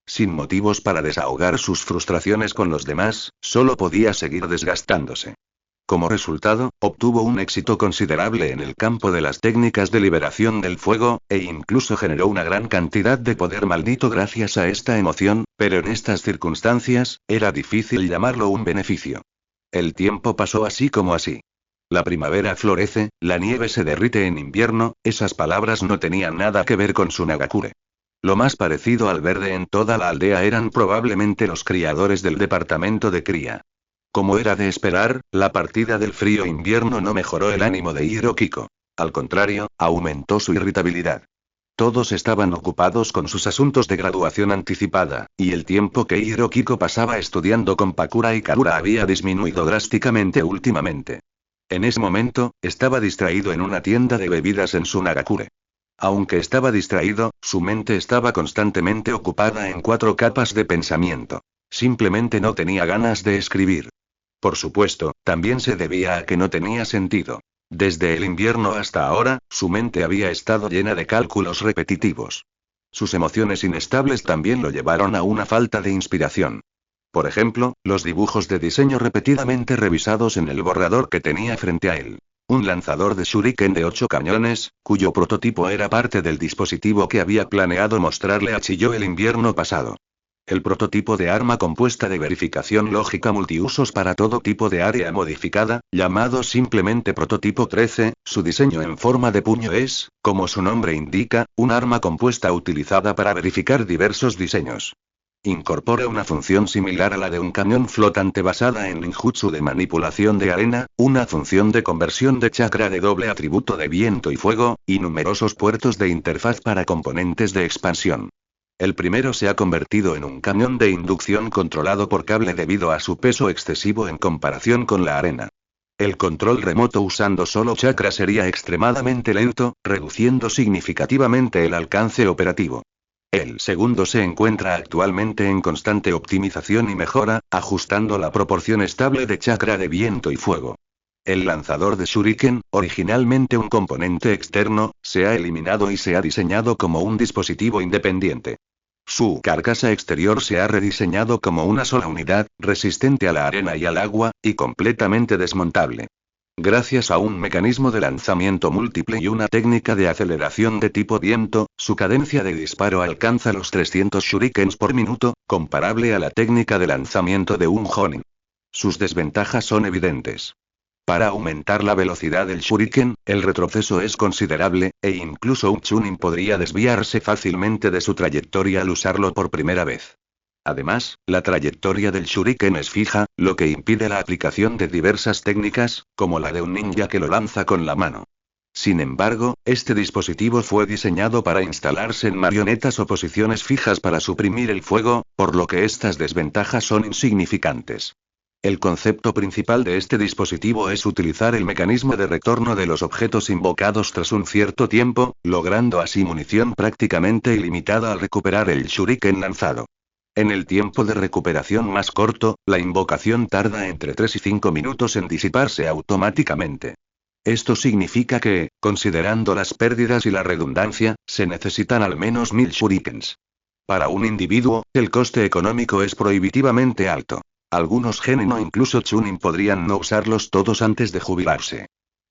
Sin motivos para desahogar sus frustraciones con los demás, solo podía seguir desgastándose. Como resultado, obtuvo un éxito considerable en el campo de las técnicas de liberación del fuego, e incluso generó una gran cantidad de poder maldito gracias a esta emoción, pero en estas circunstancias, era difícil llamarlo un beneficio. El tiempo pasó así como así. La primavera florece, la nieve se derrite en invierno, esas palabras no tenían nada que ver con su Nagakure. Lo más parecido al verde en toda la aldea eran probablemente los criadores del departamento de cría. Como era de esperar, la partida del frío invierno no mejoró el ánimo de Hirokiko. Al contrario, aumentó su irritabilidad. Todos estaban ocupados con sus asuntos de graduación anticipada, y el tiempo que Hirokiko pasaba estudiando con Pakura y Karura había disminuido drásticamente últimamente. En ese momento, estaba distraído en una tienda de bebidas en su Nagakure. Aunque estaba distraído, su mente estaba constantemente ocupada en 4 capas de pensamiento. Simplemente no tenía ganas de escribir. Por supuesto, también se debía a que no tenía sentido. Desde el invierno hasta ahora, su mente había estado llena de cálculos repetitivos. Sus emociones inestables también lo llevaron a una falta de inspiración. Por ejemplo, los dibujos de diseño repetidamente revisados en el borrador que tenía frente a él. Un lanzador de shuriken de 8 cañones, cuyo prototipo era parte del dispositivo que había planeado mostrarle a Chiyo el invierno pasado. El prototipo de arma compuesta de verificación lógica multiusos para todo tipo de área modificada, llamado simplemente Prototipo 13, su diseño en forma de puño es, como su nombre indica, un arma compuesta utilizada para verificar diversos diseños. Incorpora una función similar a la de un cañón flotante basada en ninjutsu de manipulación de arena, una función de conversión de chakra de doble atributo de viento y fuego, y numerosos puertos de interfaz para componentes de expansión. El primero se ha convertido en un cañón de inducción controlado por cable debido a su peso excesivo en comparación con la arena. El control remoto usando solo chakra sería extremadamente lento, reduciendo significativamente el alcance operativo. El segundo se encuentra actualmente en constante optimización y mejora, ajustando la proporción estable de chakra de viento y fuego. El lanzador de Shuriken, originalmente un componente externo, se ha eliminado y se ha diseñado como un dispositivo independiente. Su carcasa exterior se ha rediseñado como una sola unidad, resistente a la arena y al agua, y completamente desmontable. Gracias a un mecanismo de lanzamiento múltiple y una técnica de aceleración de tipo viento, su cadencia de disparo alcanza los 300 shurikens por minuto, comparable a la técnica de lanzamiento de un Jonin. Sus desventajas son evidentes. Para aumentar la velocidad del shuriken, el retroceso es considerable, e incluso un chunin podría desviarse fácilmente de su trayectoria al usarlo por primera vez. Además, la trayectoria del shuriken es fija, lo que impide la aplicación de diversas técnicas, como la de un ninja que lo lanza con la mano. Sin embargo, este dispositivo fue diseñado para instalarse en marionetas o posiciones fijas para suprimir el fuego, por lo que estas desventajas son insignificantes. El concepto principal de este dispositivo es utilizar el mecanismo de retorno de los objetos invocados tras un cierto tiempo, logrando así munición prácticamente ilimitada al recuperar el shuriken lanzado. En el tiempo de recuperación más corto, la invocación tarda entre 3 y 5 minutos en disiparse automáticamente. Esto significa que, considerando las pérdidas y la redundancia, se necesitan al menos 1000 shurikens. Para un individuo, el coste económico es prohibitivamente alto. Algunos genin o incluso chunin podrían no usarlos todos antes de jubilarse.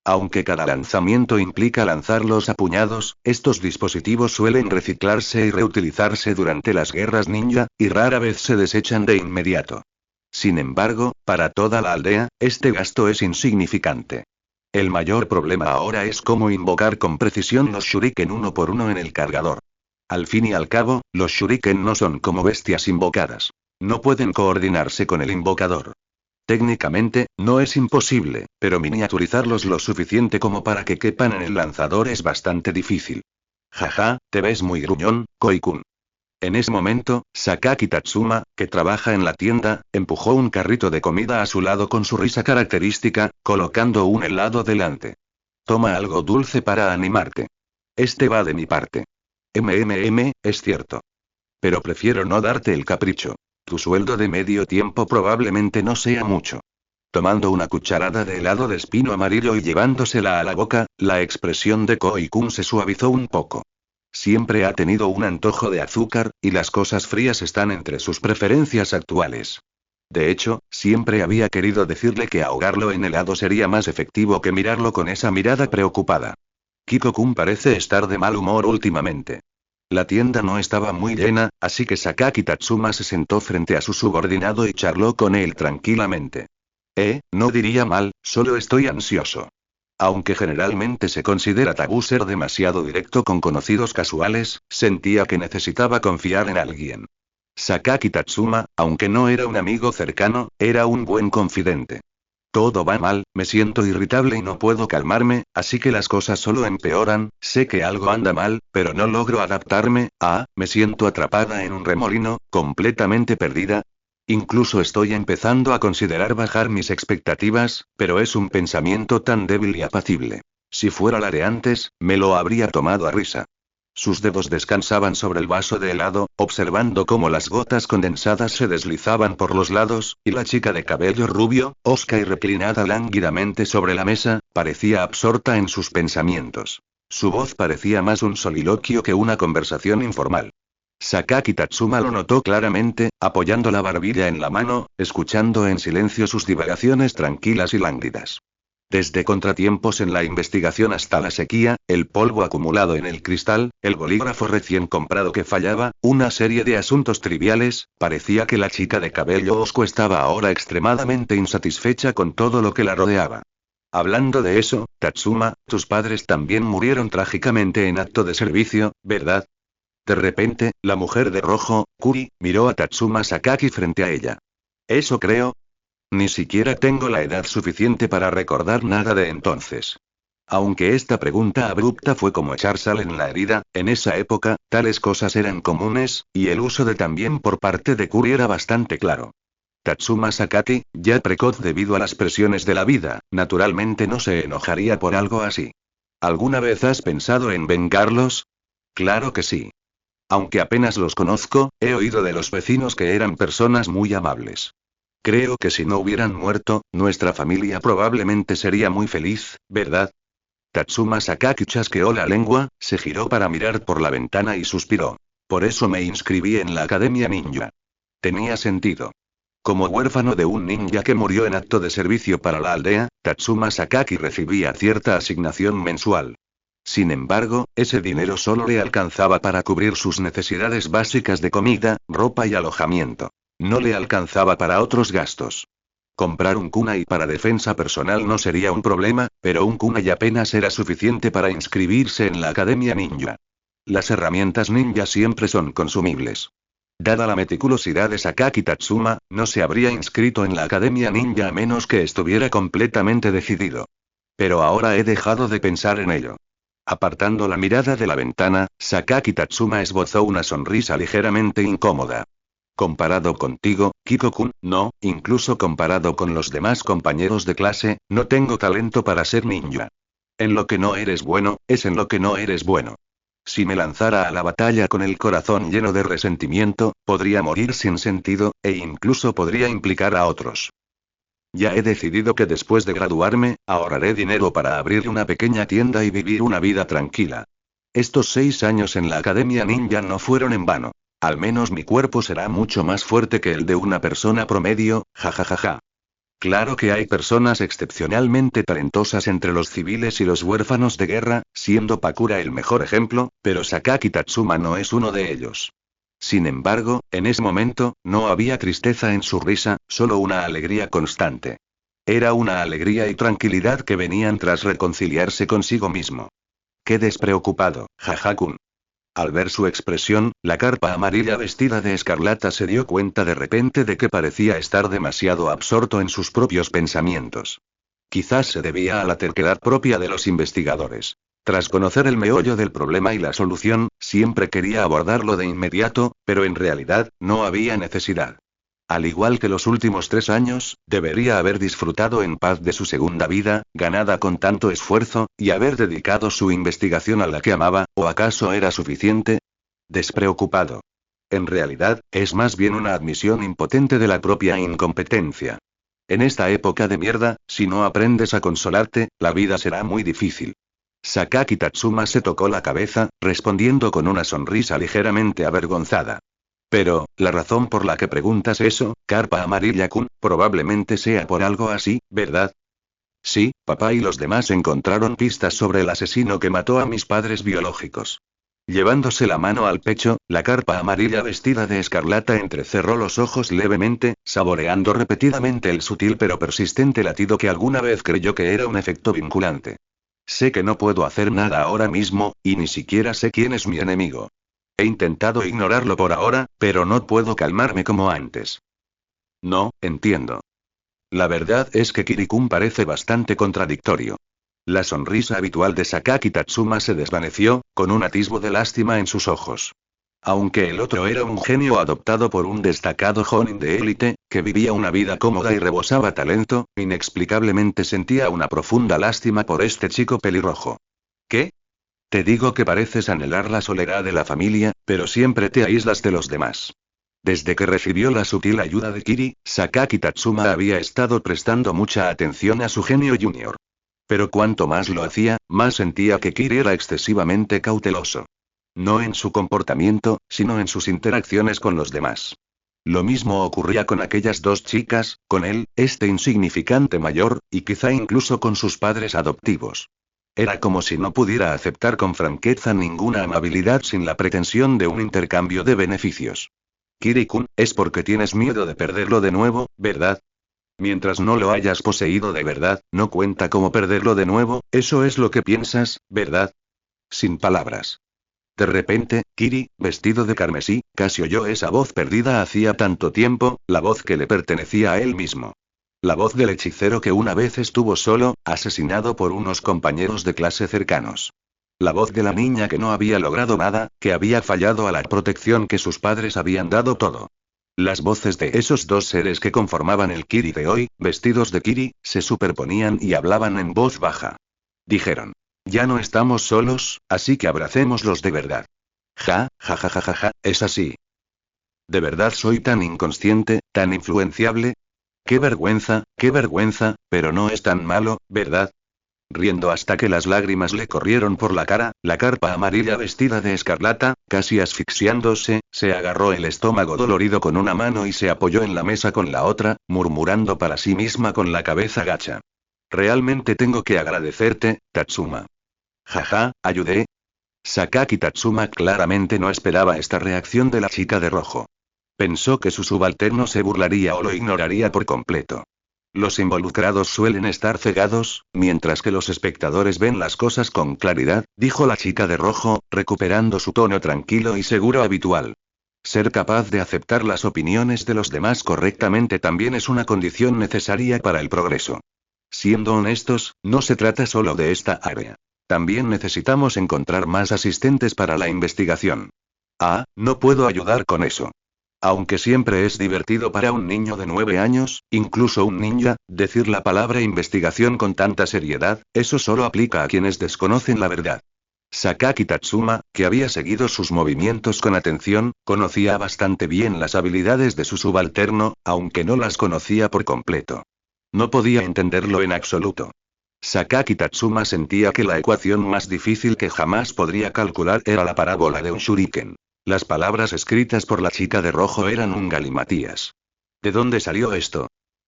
Aunque cada lanzamiento implica lanzarlos a puñados, estos dispositivos suelen reciclarse y reutilizarse durante las guerras ninja, y rara vez se desechan de inmediato. Sin embargo, para toda la aldea, este gasto es insignificante. El mayor problema ahora es cómo invocar con precisión los shuriken uno por uno en el cargador. Al fin y al cabo, los shuriken no son como bestias invocadas. No pueden coordinarse con el invocador. Técnicamente, no es imposible, pero miniaturizarlos lo suficiente como para que quepan en el lanzador es bastante difícil. Jaja, te ves muy gruñón, Koi-kun. En ese momento, Sakaki Tatsuma, que trabaja en la tienda, empujó un carrito de comida a su lado con su risa característica, colocando un helado delante. Toma algo dulce para animarte. Este va de mi parte. Es cierto. Pero prefiero no darte el capricho. Tu sueldo de medio tiempo probablemente no sea mucho. Tomando una cucharada de helado de espino amarillo y llevándosela a la boca, la expresión de Koi-kun se suavizó un poco. Siempre ha tenido un antojo de azúcar, y las cosas frías están entre sus preferencias actuales. De hecho, siempre había querido decirle que ahogarlo en helado sería más efectivo que mirarlo con esa mirada preocupada. Kiko-kun parece estar de mal humor últimamente. La tienda no estaba muy llena, así que Sakaki Tatsuma se sentó frente a su subordinado y charló con él tranquilamente. No diría mal, solo estoy ansioso. Aunque generalmente se considera tabú ser demasiado directo con conocidos casuales, sentía que necesitaba confiar en alguien. Sakaki Tatsuma, aunque no era un amigo cercano, era un buen confidente. Todo va mal, me siento irritable y no puedo calmarme, así que las cosas solo empeoran, sé que algo anda mal, pero no logro adaptarme, me siento atrapada en un remolino, completamente perdida. Incluso estoy empezando a considerar bajar mis expectativas, pero es un pensamiento tan débil y apacible. Si fuera la de antes, me lo habría tomado a risa. Sus dedos descansaban sobre el vaso de helado, observando cómo las gotas condensadas se deslizaban por los lados, y la chica de cabello rubio, hosca y reclinada lánguidamente sobre la mesa, parecía absorta en sus pensamientos. Su voz parecía más un soliloquio que una conversación informal. Sakaki Tatsuma lo notó claramente, apoyando la barbilla en la mano, escuchando en silencio sus divagaciones tranquilas y lánguidas. Desde contratiempos en la investigación hasta la sequía, el polvo acumulado en el cristal, el bolígrafo recién comprado que fallaba, una serie de asuntos triviales, parecía que la chica de cabello osco estaba ahora extremadamente insatisfecha con todo lo que la rodeaba. Hablando de eso, Tatsuma, tus padres también murieron trágicamente en acto de servicio, ¿verdad? De repente, la mujer de rojo, Kuri, miró a Tatsuma Sakaki frente a ella. ¿Eso creo? Ni siquiera tengo la edad suficiente para recordar nada de entonces. Aunque esta pregunta abrupta fue como echar sal en la herida, en esa época, tales cosas eran comunes, y el uso de también por parte de Kuri era bastante claro. Tatsuma Sakaki, ya precoz debido a las presiones de la vida, naturalmente no se enojaría por algo así. ¿Alguna vez has pensado en vengarlos? Claro que sí. Aunque apenas los conozco, he oído de los vecinos que eran personas muy amables. Creo que si no hubieran muerto, nuestra familia probablemente sería muy feliz, ¿verdad? Tatsuma Sakaki chasqueó la lengua, se giró para mirar por la ventana y suspiró. Por eso me inscribí en la Academia Ninja. Tenía sentido. Como huérfano de un ninja que murió en acto de servicio para la aldea, Tatsuma Sakaki recibía cierta asignación mensual. Sin embargo, ese dinero solo le alcanzaba para cubrir sus necesidades básicas de comida, ropa y alojamiento. No le alcanzaba para otros gastos. Comprar un kunai para defensa personal no sería un problema, pero un kunai apenas era suficiente para inscribirse en la Academia Ninja. Las herramientas ninja siempre son consumibles. Dada la meticulosidad de Sakaki Tatsuma, no se habría inscrito en la Academia Ninja a menos que estuviera completamente decidido. Pero ahora he dejado de pensar en ello. Apartando la mirada de la ventana, Sakaki Tatsuma esbozó una sonrisa ligeramente incómoda. Comparado contigo, Kiko-kun, no, incluso comparado con los demás compañeros de clase, no tengo talento para ser ninja. En lo que no eres bueno, es en lo que no eres bueno. Si me lanzara a la batalla con el corazón lleno de resentimiento, podría morir sin sentido, e incluso podría implicar a otros. Ya he decidido que después de graduarme, ahorraré dinero para abrir una pequeña tienda y vivir una vida tranquila. Estos 6 años en la Academia Ninja no fueron en vano. Al menos mi cuerpo será mucho más fuerte que el de una persona promedio, jajajaja. Claro que hay personas excepcionalmente talentosas entre los civiles y los huérfanos de guerra, siendo Pakura el mejor ejemplo, pero Sakaki Tatsuma no es uno de ellos. Sin embargo, en ese momento, no había tristeza en su risa, solo una alegría constante. Era una alegría y tranquilidad que venían tras reconciliarse consigo mismo. Qué despreocupado, jajakun. Al ver su expresión, la carpa amarilla vestida de escarlata se dio cuenta de repente de que parecía estar demasiado absorto en sus propios pensamientos. Quizás se debía a la terquedad propia de los investigadores. Tras conocer el meollo del problema y la solución, siempre quería abordarlo de inmediato, pero en realidad, no había necesidad. Al igual que los últimos 3 años, debería haber disfrutado en paz de su segunda vida, ganada con tanto esfuerzo, y haber dedicado su investigación a la que amaba, ¿o acaso era suficiente? Despreocupado. En realidad, es más bien una admisión impotente de la propia incompetencia. En esta época de mierda, si no aprendes a consolarte, la vida será muy difícil. Sakaki Tatsuma se tocó la cabeza, respondiendo con una sonrisa ligeramente avergonzada. Pero, la razón por la que preguntas eso, carpa amarilla-kun, probablemente sea por algo así, ¿verdad? Sí, papá y los demás encontraron pistas sobre el asesino que mató a mis padres biológicos. Llevándose la mano al pecho, la carpa amarilla vestida de escarlata entrecerró los ojos levemente, saboreando repetidamente el sutil pero persistente latido que alguna vez creyó que era un efecto vinculante. Sé que no puedo hacer nada ahora mismo, y ni siquiera sé quién es mi enemigo. He intentado ignorarlo por ahora, pero no puedo calmarme como antes. No, entiendo. La verdad es que Kirikun parece bastante contradictorio. La sonrisa habitual de Sakaki Tatsuma se desvaneció, con un atisbo de lástima en sus ojos. Aunque el otro era un genio adoptado por un destacado jonin de élite, que vivía una vida cómoda y rebosaba talento, inexplicablemente sentía una profunda lástima por este chico pelirrojo. ¿Qué? Te digo que pareces anhelar la soledad de la familia, pero siempre te aíslas de los demás. Desde que recibió la sutil ayuda de Kiri, Sakaki Tatsuma había estado prestando mucha atención a su genio junior. Pero cuanto más lo hacía, más sentía que Kiri era excesivamente cauteloso. No en su comportamiento, sino en sus interacciones con los demás. Lo mismo ocurría con aquellas 2 chicas, con él, este insignificante mayor, y quizá incluso con sus padres adoptivos. Era como si no pudiera aceptar con franqueza ninguna amabilidad sin la pretensión de un intercambio de beneficios. Kirikun, es porque tienes miedo de perderlo de nuevo, ¿verdad? Mientras no lo hayas poseído de verdad, no cuenta como perderlo de nuevo, eso es lo que piensas, ¿verdad? Sin palabras. De repente, Kiri, vestido de carmesí, casi oyó esa voz perdida hacía tanto tiempo, la voz que le pertenecía a él mismo. La voz del hechicero que una vez estuvo solo, asesinado por unos compañeros de clase cercanos. La voz de la niña que no había logrado nada, que había fallado a la protección que sus padres habían dado todo. Las voces de esos 2 seres que conformaban el Kiri de hoy, vestidos de Kiri, se superponían y hablaban en voz baja. Dijeron. Ya no estamos solos, así que abracémoslos de verdad. Ja, ja, ja, ja, ja, ja, es así. ¿De verdad soy tan inconsciente, tan influenciable? qué vergüenza, pero no es tan malo, ¿verdad? Riendo hasta que las lágrimas le corrieron por la cara, la carpa amarilla vestida de escarlata, casi asfixiándose, se agarró el estómago dolorido con una mano y se apoyó en la mesa con la otra, murmurando para sí misma con la cabeza gacha. Realmente tengo que agradecerte, Tatsuma. Jaja, ayudé. Sakaki Tatsuma claramente no esperaba esta reacción de la chica de rojo. Pensó que su subalterno se burlaría o lo ignoraría por completo. Los involucrados suelen estar cegados, mientras que los espectadores ven las cosas con claridad, dijo la chica de rojo, recuperando su tono tranquilo y seguro habitual. Ser capaz de aceptar las opiniones de los demás correctamente también es una condición necesaria para el progreso. Siendo honestos, no se trata solo de esta área. También necesitamos encontrar más asistentes para la investigación. Ah, no puedo ayudar con eso. Aunque siempre es divertido para un niño de 9 años, incluso un ninja, decir la palabra investigación con tanta seriedad, eso solo aplica a quienes desconocen la verdad. Sakaki Tatsuma, que había seguido sus movimientos con atención, conocía bastante bien las habilidades de su subalterno, aunque no las conocía por completo. No podía entenderlo en absoluto. Sakaki Tatsuma sentía que la ecuación más difícil que jamás podría calcular era la parábola de un shuriken. Las palabras escritas por la chica de rojo eran un galimatías. ¿De dónde salió esto?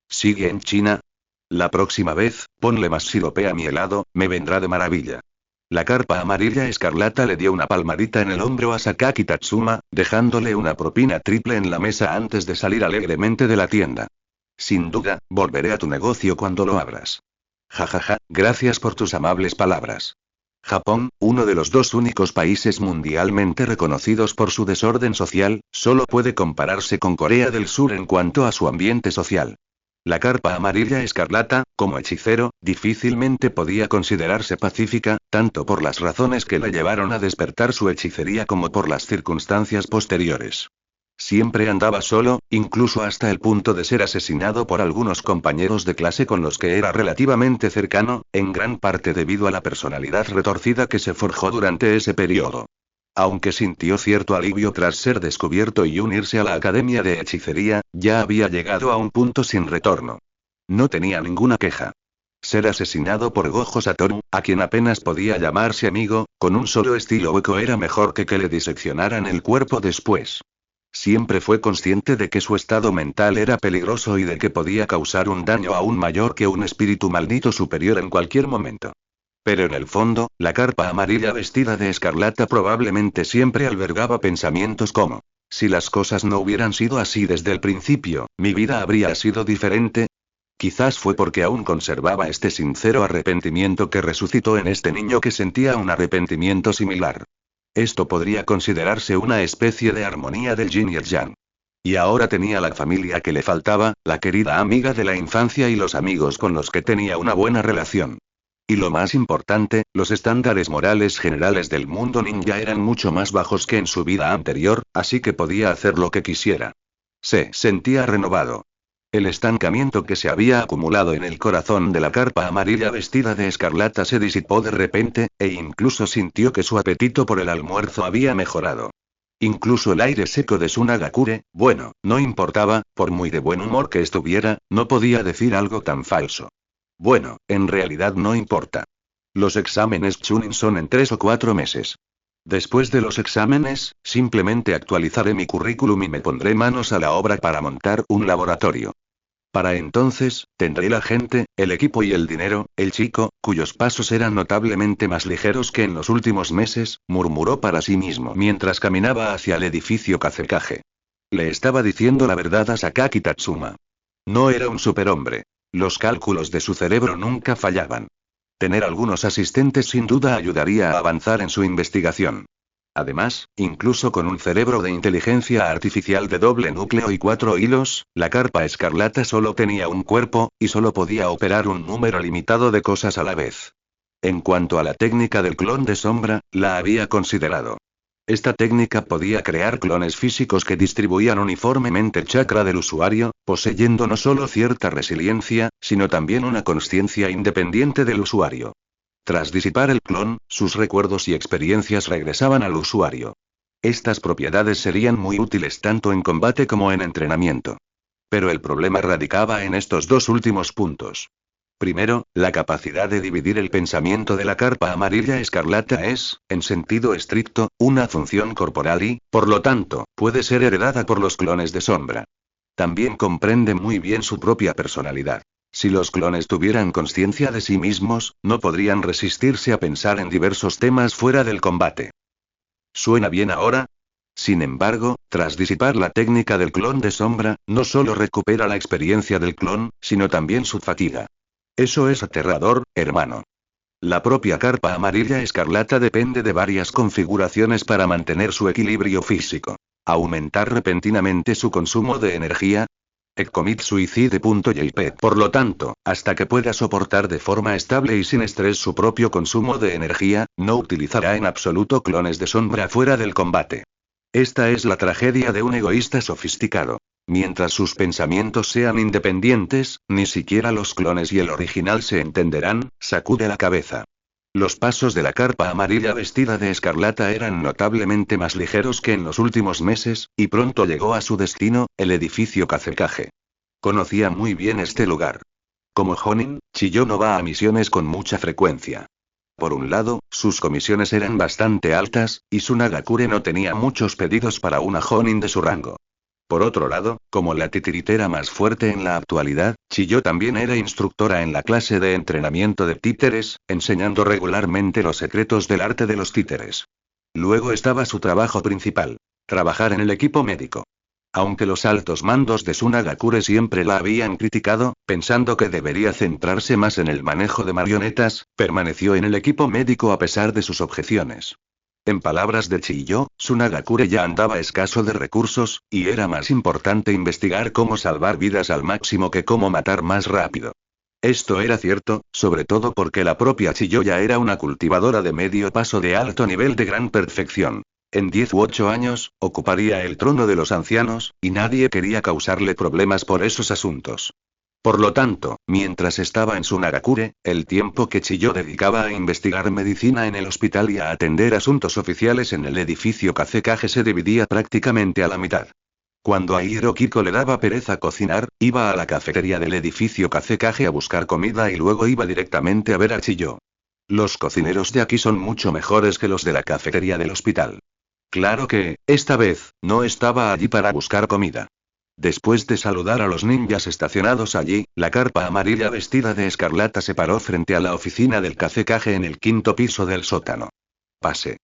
¿Sigue en China? La próxima vez, ponle más sirope a mi helado, me vendrá de maravilla. La carpa amarilla escarlata le dio una palmadita en el hombro a Sakaki Tatsuma, dejándole una propina triple en la mesa antes de salir alegremente de la tienda. Sin duda, volveré a tu negocio cuando lo abras. Jajaja, gracias por tus amables palabras. Japón, uno de los dos únicos países mundialmente reconocidos por su desorden social, solo puede compararse con Corea del Sur en cuanto a su ambiente social. La carpa amarilla escarlata, como hechicero, difícilmente podía considerarse pacífica, tanto por las razones que la llevaron a despertar su hechicería como por las circunstancias posteriores. Siempre andaba solo, incluso hasta el punto de ser asesinado por algunos compañeros de clase con los que era relativamente cercano, en gran parte debido a la personalidad retorcida que se forjó durante ese periodo. Aunque sintió cierto alivio tras ser descubierto y unirse a la Academia de Hechicería, ya había llegado a un punto sin retorno. No tenía ninguna queja. Ser asesinado por Gojo Satoru, a quien apenas podía llamarse amigo, con un solo estilo hueco era mejor que le diseccionaran el cuerpo después. Siempre fue consciente de que su estado mental era peligroso y de que podía causar un daño aún mayor que un espíritu maldito superior en cualquier momento. Pero en el fondo, la carpa amarilla vestida de escarlata probablemente siempre albergaba pensamientos como: si las cosas no hubieran sido así desde el principio, mi vida habría sido diferente. Quizás fue porque aún conservaba este sincero arrepentimiento que resucitó en este niño que sentía un arrepentimiento similar. Esto podría considerarse una especie de armonía del yin y el yang. Y ahora tenía la familia que le faltaba, la querida amiga de la infancia y los amigos con los que tenía una buena relación. Y lo más importante, los estándares morales generales del mundo ninja eran mucho más bajos que en su vida anterior, así que podía hacer lo que quisiera. Se sentía renovado. El estancamiento que se había acumulado en el corazón de la carpa amarilla vestida de escarlata se disipó de repente, e incluso sintió que su apetito por el almuerzo había mejorado. Incluso el aire seco de Sunagakure, bueno, no importaba, por muy de buen humor que estuviera, no podía decir algo tan falso. Bueno, en realidad no importa. Los exámenes Chunin son en 3 o 4 meses. Después de los exámenes, simplemente actualizaré mi currículum y me pondré manos a la obra para montar un laboratorio. Para entonces, tendré la gente, el equipo y el dinero. El chico, cuyos pasos eran notablemente más ligeros que en los últimos meses, murmuró para sí mismo mientras caminaba hacia el edificio Kazekage. Le estaba diciendo la verdad a Sakaki Tatsuma. No era un superhombre. Los cálculos de su cerebro nunca fallaban. Tener algunos asistentes sin duda ayudaría a avanzar en su investigación. Además, incluso con un cerebro de inteligencia artificial de doble núcleo y 4 hilos, la carpa escarlata solo tenía un cuerpo, y solo podía operar un número limitado de cosas a la vez. En cuanto a la técnica del clon de sombra, la había considerado. Esta técnica podía crear clones físicos que distribuían uniformemente el chakra del usuario, poseyendo no solo cierta resiliencia, sino también una consciencia independiente del usuario. Tras disipar el clon, sus recuerdos y experiencias regresaban al usuario. Estas propiedades serían muy útiles tanto en combate como en entrenamiento. Pero el problema radicaba en estos dos últimos puntos. Primero, la capacidad de dividir el pensamiento de la carpa amarilla escarlata es, en sentido estricto, una función corporal y, por lo tanto, puede ser heredada por los clones de sombra. También comprende muy bien su propia personalidad. Si los clones tuvieran conciencia de sí mismos, no podrían resistirse a pensar en diversos temas fuera del combate. ¿Suena bien ahora? Sin embargo, tras disipar la técnica del clon de sombra, no solo recupera la experiencia del clon, sino también su fatiga. Eso es aterrador, hermano. La propia carpa amarilla escarlata depende de varias configuraciones para mantener su equilibrio físico. Aumentar repentinamente su consumo de energía. Commit-suicide.jpg. Por lo tanto, hasta que pueda soportar de forma estable y sin estrés su propio consumo de energía, no utilizará en absoluto clones de sombra fuera del combate. Esta es la tragedia de un egoísta sofisticado. Mientras sus pensamientos sean independientes, ni siquiera los clones y el original se entenderán, sacude la cabeza. Los pasos de la carpa amarilla vestida de escarlata eran notablemente más ligeros que en los últimos meses, y pronto llegó a su destino, el edificio Kazekage. Conocía muy bien este lugar. Como Jonin, Chiyo no va a misiones con mucha frecuencia. Por un lado, sus comisiones eran bastante altas, y Sunagakure no tenía muchos pedidos para una Jonin de su rango. Por otro lado, como la titiritera más fuerte en la actualidad, Chiyo también era instructora en la clase de entrenamiento de títeres, enseñando regularmente los secretos del arte de los títeres. Luego estaba su trabajo principal: trabajar en el equipo médico. Aunque los altos mandos de Sunagakure siempre la habían criticado, pensando que debería centrarse más en el manejo de marionetas, permaneció en el equipo médico a pesar de sus objeciones. En palabras de Chiyo, Sunagakure ya andaba escaso de recursos, y era más importante investigar cómo salvar vidas al máximo que cómo matar más rápido. Esto era cierto, sobre todo porque la propia Chiyo ya era una cultivadora de medio paso de alto nivel de gran perfección. En 10 u 8 años, ocuparía el trono de los ancianos, y nadie quería causarle problemas por esos asuntos. Por lo tanto, mientras estaba en Sunagakure, el tiempo que Chiyo dedicaba a investigar medicina en el hospital y a atender asuntos oficiales en el edificio Kazekage se dividía prácticamente a la mitad. Cuando a Hirokiko le daba pereza cocinar, iba a la cafetería del edificio Kazekage a buscar comida y luego iba directamente a ver a Chiyo. Los cocineros de aquí son mucho mejores que los de la cafetería del hospital. Claro que, esta vez, no estaba allí para buscar comida. Después de saludar a los ninjas estacionados allí, la carpa amarilla vestida de escarlata se paró frente a la oficina del Kazekage en el 5º piso del sótano. Pase.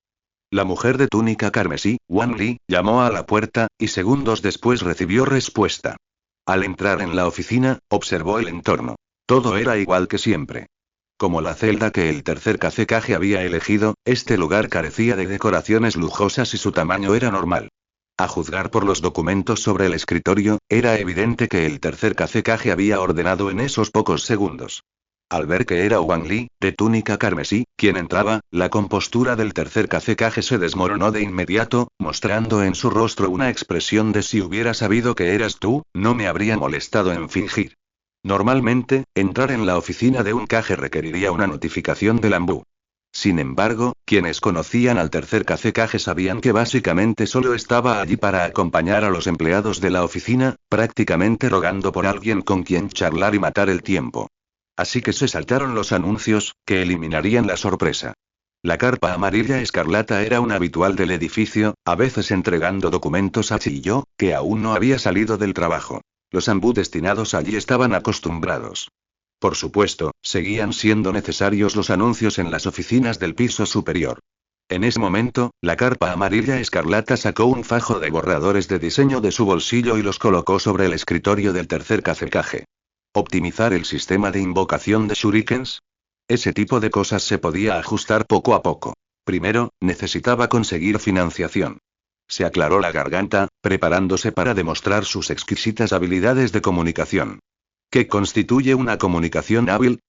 La mujer de túnica carmesí, Wang Li, llamó a la puerta, y segundos después recibió respuesta. Al entrar en la oficina, observó el entorno. Todo era igual que siempre. Como la celda que el tercer Kazekage había elegido, este lugar carecía de decoraciones lujosas y su tamaño era normal. A juzgar por los documentos sobre el escritorio, era evidente que el tercer Kazekage había ordenado en esos pocos segundos. Al ver que era Wang Li, de túnica carmesí, quien entraba, la compostura del tercer Kazekage se desmoronó de inmediato, mostrando en su rostro una expresión de: si hubiera sabido que eras tú, no me habría molestado en fingir. Normalmente, entrar en la oficina de un Kage requeriría una notificación del Ambu. Sin embargo, quienes conocían al tercer Kazekage sabían que básicamente solo estaba allí para acompañar a los empleados de la oficina, prácticamente rogando por alguien con quien charlar y matar el tiempo. Así que se saltaron los anuncios, que eliminarían la sorpresa. La carpa amarilla escarlata era un habitual del edificio, a veces entregando documentos a Chiyo, que aún no había salido del trabajo. Los Ambu destinados allí estaban acostumbrados. Por supuesto, seguían siendo necesarios los anuncios en las oficinas del piso superior. En ese momento, la carpa amarilla escarlata sacó un fajo de borradores de diseño de su bolsillo y los colocó sobre el escritorio del tercer Kazekage. ¿Optimizar el sistema de invocación de shurikens? Ese tipo de cosas se podía ajustar poco a poco. Primero, necesitaba conseguir financiación. Se aclaró la garganta, preparándose para demostrar sus exquisitas habilidades de comunicación. ¿Qué constituye una comunicación hábil?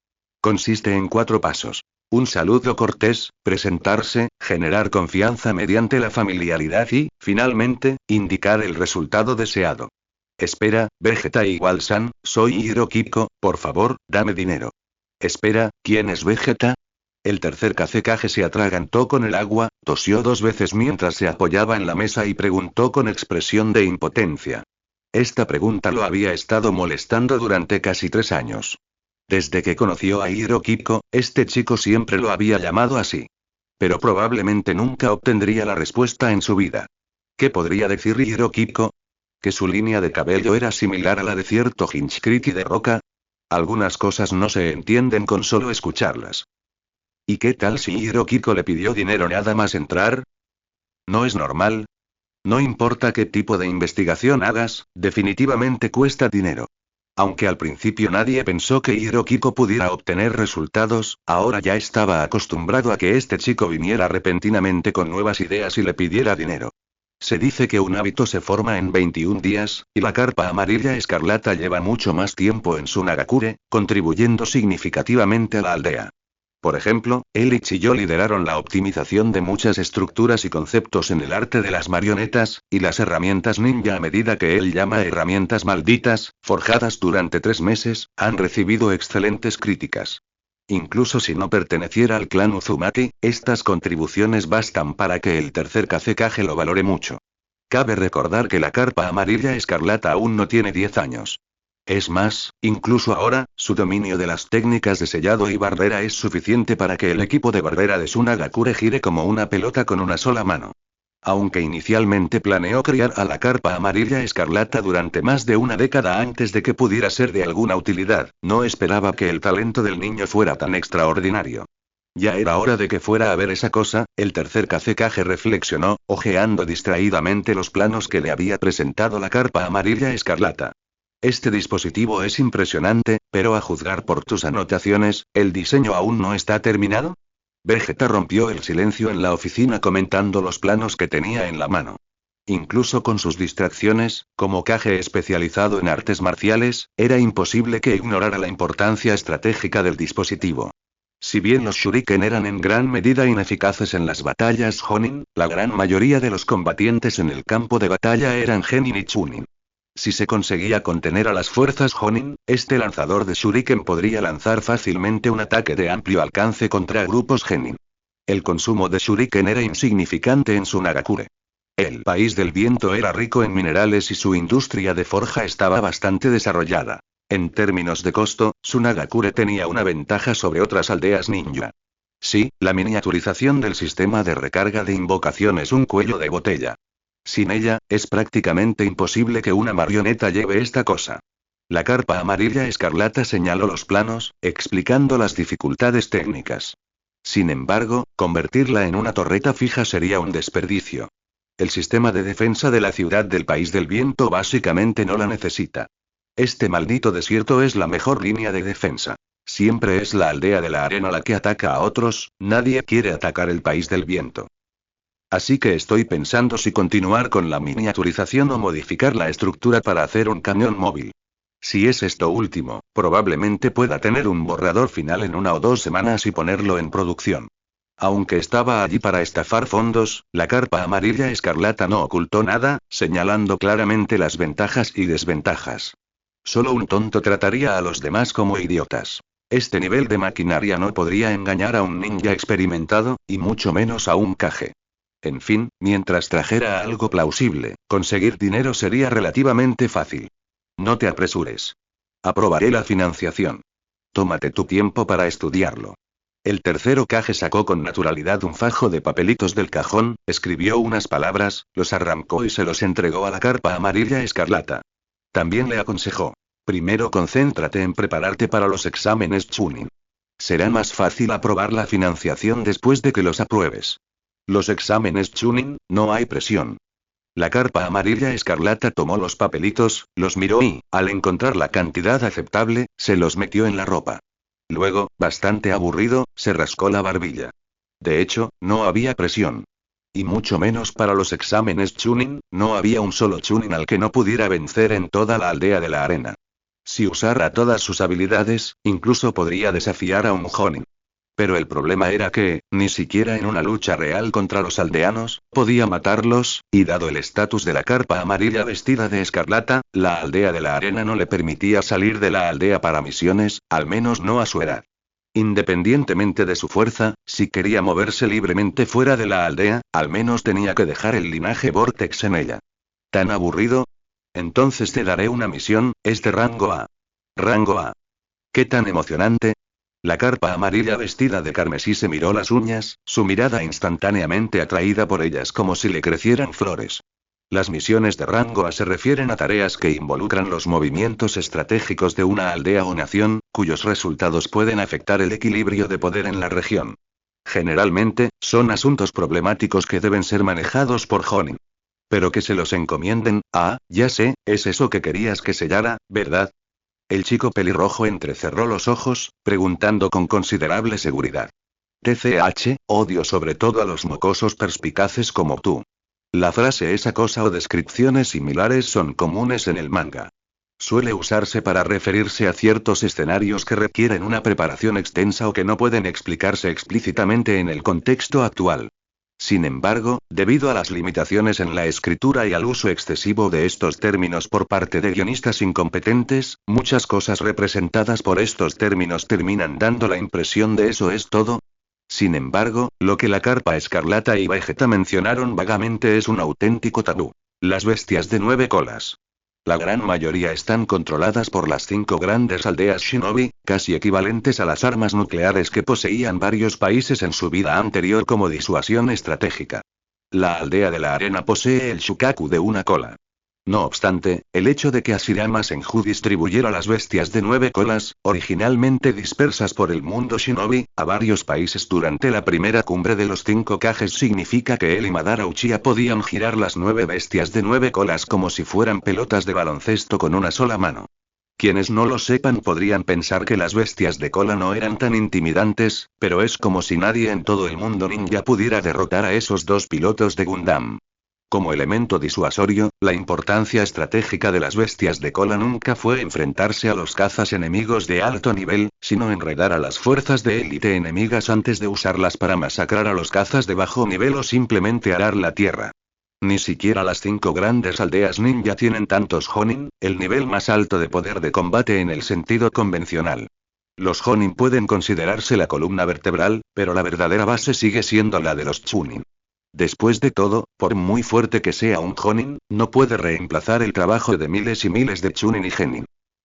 Consiste en 4 pasos. Un saludo cortés, presentarse, generar confianza mediante la familiaridad y, finalmente, indicar el resultado deseado. Espera, Vegeta igual-san, soy Hirokiko, por favor, dame dinero. Espera, ¿quién es Vegeta? El tercer Kazekage se atragantó con el agua, tosió 2 veces mientras se apoyaba en la mesa y preguntó con expresión de impotencia. Esta pregunta lo había estado molestando durante casi 3 años. Desde que conoció a Hirokiko, este chico siempre lo había llamado así. Pero probablemente nunca obtendría la respuesta en su vida. ¿Qué podría decir Hirokiko? ¿Que su línea de cabello era similar a la de cierto Hinchkriki de roca? Algunas cosas no se entienden con solo escucharlas. ¿Y qué tal si Hirokiko le pidió dinero nada más entrar? ¿No es normal? No importa qué tipo de investigación hagas, definitivamente cuesta dinero. Aunque al principio nadie pensó que Hirokiko pudiera obtener resultados, ahora ya estaba acostumbrado a que este chico viniera repentinamente con nuevas ideas y le pidiera dinero. Se dice que un hábito se forma en 21 días, y la carpa amarilla escarlata lleva mucho más tiempo en Sunagakure, contribuyendo significativamente a la aldea. Por ejemplo, él y Chiyo lideraron la optimización de muchas estructuras y conceptos en el arte de las marionetas, y las herramientas ninja a medida que él llama herramientas malditas, forjadas durante 3 meses, han recibido excelentes críticas. Incluso si no perteneciera al clan Uzumaki, estas contribuciones bastan para que el tercer Kazekage lo valore mucho. Cabe recordar que la carpa amarilla escarlata aún no tiene 10 años. Es más, incluso ahora, su dominio de las técnicas de sellado y barrera es suficiente para que el equipo de barrera de Sunagakure gire como una pelota con una sola mano. Aunque inicialmente planeó criar a la carpa amarilla escarlata durante más de una década antes de que pudiera ser de alguna utilidad, no esperaba que el talento del niño fuera tan extraordinario. Ya era hora de que fuera a ver esa cosa, el tercer Kazekage reflexionó, hojeando distraídamente los planos que le había presentado la carpa amarilla escarlata. Este dispositivo es impresionante, pero a juzgar por tus anotaciones, ¿el diseño aún no está terminado? Vegeta rompió el silencio en la oficina comentando los planos que tenía en la mano. Incluso con sus distracciones, como Kage especializado en artes marciales, era imposible que ignorara la importancia estratégica del dispositivo. Si bien los shuriken eran en gran medida ineficaces en las batallas Jonin, la gran mayoría de los combatientes en el campo de batalla eran Genin y Chunin. Si se conseguía contener a las fuerzas Jonin, este lanzador de shuriken podría lanzar fácilmente un ataque de amplio alcance contra grupos Genin. El consumo de shuriken era insignificante en Sunagakure. El país del viento era rico en minerales y su industria de forja estaba bastante desarrollada. En términos de costo, Sunagakure tenía una ventaja sobre otras aldeas ninja. Sí, la miniaturización del sistema de recarga de invocación es un cuello de botella. Sin ella, es prácticamente imposible que una marioneta lleve esta cosa. La carpa amarilla escarlata señaló los planos, explicando las dificultades técnicas. Sin embargo, convertirla en una torreta fija sería un desperdicio. El sistema de defensa de la ciudad del país del viento básicamente no la necesita. Este maldito desierto es la mejor línea de defensa. Siempre es la aldea de la arena la que ataca a otros, nadie quiere atacar el país del viento. Así que estoy pensando si continuar con la miniaturización o modificar la estructura para hacer un cañón móvil. Si es esto último, probablemente pueda tener un borrador final en 1 o 2 semanas y ponerlo en producción. Aunque estaba allí para estafar fondos, la carpa amarilla escarlata no ocultó nada, señalando claramente las ventajas y desventajas. Solo un tonto trataría a los demás como idiotas. Este nivel de maquinaria no podría engañar a un ninja experimentado, y mucho menos a un Kage. En fin, mientras trajera algo plausible, conseguir dinero sería relativamente fácil. No te apresures. Aprobaré la financiación. Tómate tu tiempo para estudiarlo. El tercero Kage sacó con naturalidad un fajo de papelitos del cajón, escribió unas palabras, los arrancó y se los entregó a la carpa amarilla escarlata. También le aconsejó: primero concéntrate en prepararte para los exámenes Chunin. Será más fácil aprobar la financiación después de que los apruebes. Los exámenes Chunin, no hay presión. La carpa amarilla escarlata tomó los papelitos, los miró y, al encontrar la cantidad aceptable, se los metió en la ropa. Luego, bastante aburrido, se rascó la barbilla. De hecho, no había presión. Y mucho menos para los exámenes Chunin, no había un solo Chunin al que no pudiera vencer en toda la aldea de la arena. Si usara todas sus habilidades, incluso podría desafiar a un Jonin. Pero el problema era que, ni siquiera en una lucha real contra los aldeanos, podía matarlos, y dado el estatus de la carpa amarilla vestida de escarlata, la aldea de la arena no le permitía salir de la aldea para misiones, al menos no a su edad. Independientemente de su fuerza, si quería moverse libremente fuera de la aldea, al menos tenía que dejar el linaje Vortex en ella. ¿Tan aburrido? Entonces te daré una misión, es de rango A. Rango A. ¿Qué tan emocionante? La carpa amarilla vestida de carmesí se miró las uñas, su mirada instantáneamente atraída por ellas como si le crecieran flores. Las misiones de rango A se refieren a tareas que involucran los movimientos estratégicos de una aldea o nación, cuyos resultados pueden afectar el equilibrio de poder en la región. Generalmente, son asuntos problemáticos que deben ser manejados por Jonin. Pero que se los encomienden, ya sé, es eso que querías que sellara, ¿verdad? El chico pelirrojo entrecerró los ojos, preguntando con considerable seguridad. TCH, odio sobre todo a los mocosos perspicaces como tú. La frase esa cosa o descripciones similares son comunes en el manga. Suele usarse para referirse a ciertos escenarios que requieren una preparación extensa o que no pueden explicarse explícitamente en el contexto actual. Sin embargo, debido a las limitaciones en la escritura y al uso excesivo de estos términos por parte de guionistas incompetentes, muchas cosas representadas por estos términos terminan dando la impresión de eso es todo. Sin embargo, lo que la carpa escarlata y Vegeta mencionaron vagamente es un auténtico tabú. Las bestias de 9 colas. La gran mayoría están controladas por las 5 grandes aldeas shinobi, casi equivalentes a las armas nucleares que poseían varios países en su vida anterior como disuasión estratégica. La aldea de la arena posee el Shukaku de una cola. No obstante, el hecho de que Hashirama Senju distribuyera las bestias de 9 colas, originalmente dispersas por el mundo shinobi, a varios países durante la primera cumbre de los 5 Kages significa que él y Madara Uchiha podían girar las 9 bestias de 9 colas como si fueran pelotas de baloncesto con una sola mano. Quienes no lo sepan podrían pensar que las bestias de cola no eran tan intimidantes, pero es como si nadie en todo el mundo ninja pudiera derrotar a esos dos pilotos de Gundam. Como elemento disuasorio, la importancia estratégica de las bestias de cola nunca fue enfrentarse a los cazas enemigos de alto nivel, sino enredar a las fuerzas de élite enemigas antes de usarlas para masacrar a los cazas de bajo nivel o simplemente arar la tierra. Ni siquiera las 5 grandes aldeas ninja tienen tantos Jonin, el nivel más alto de poder de combate en el sentido convencional. Los Jonin pueden considerarse la columna vertebral, pero la verdadera base sigue siendo la de los Chunin. Después de todo, por muy fuerte que sea un Jonin, no puede reemplazar el trabajo de miles y miles de Chunin y Genin.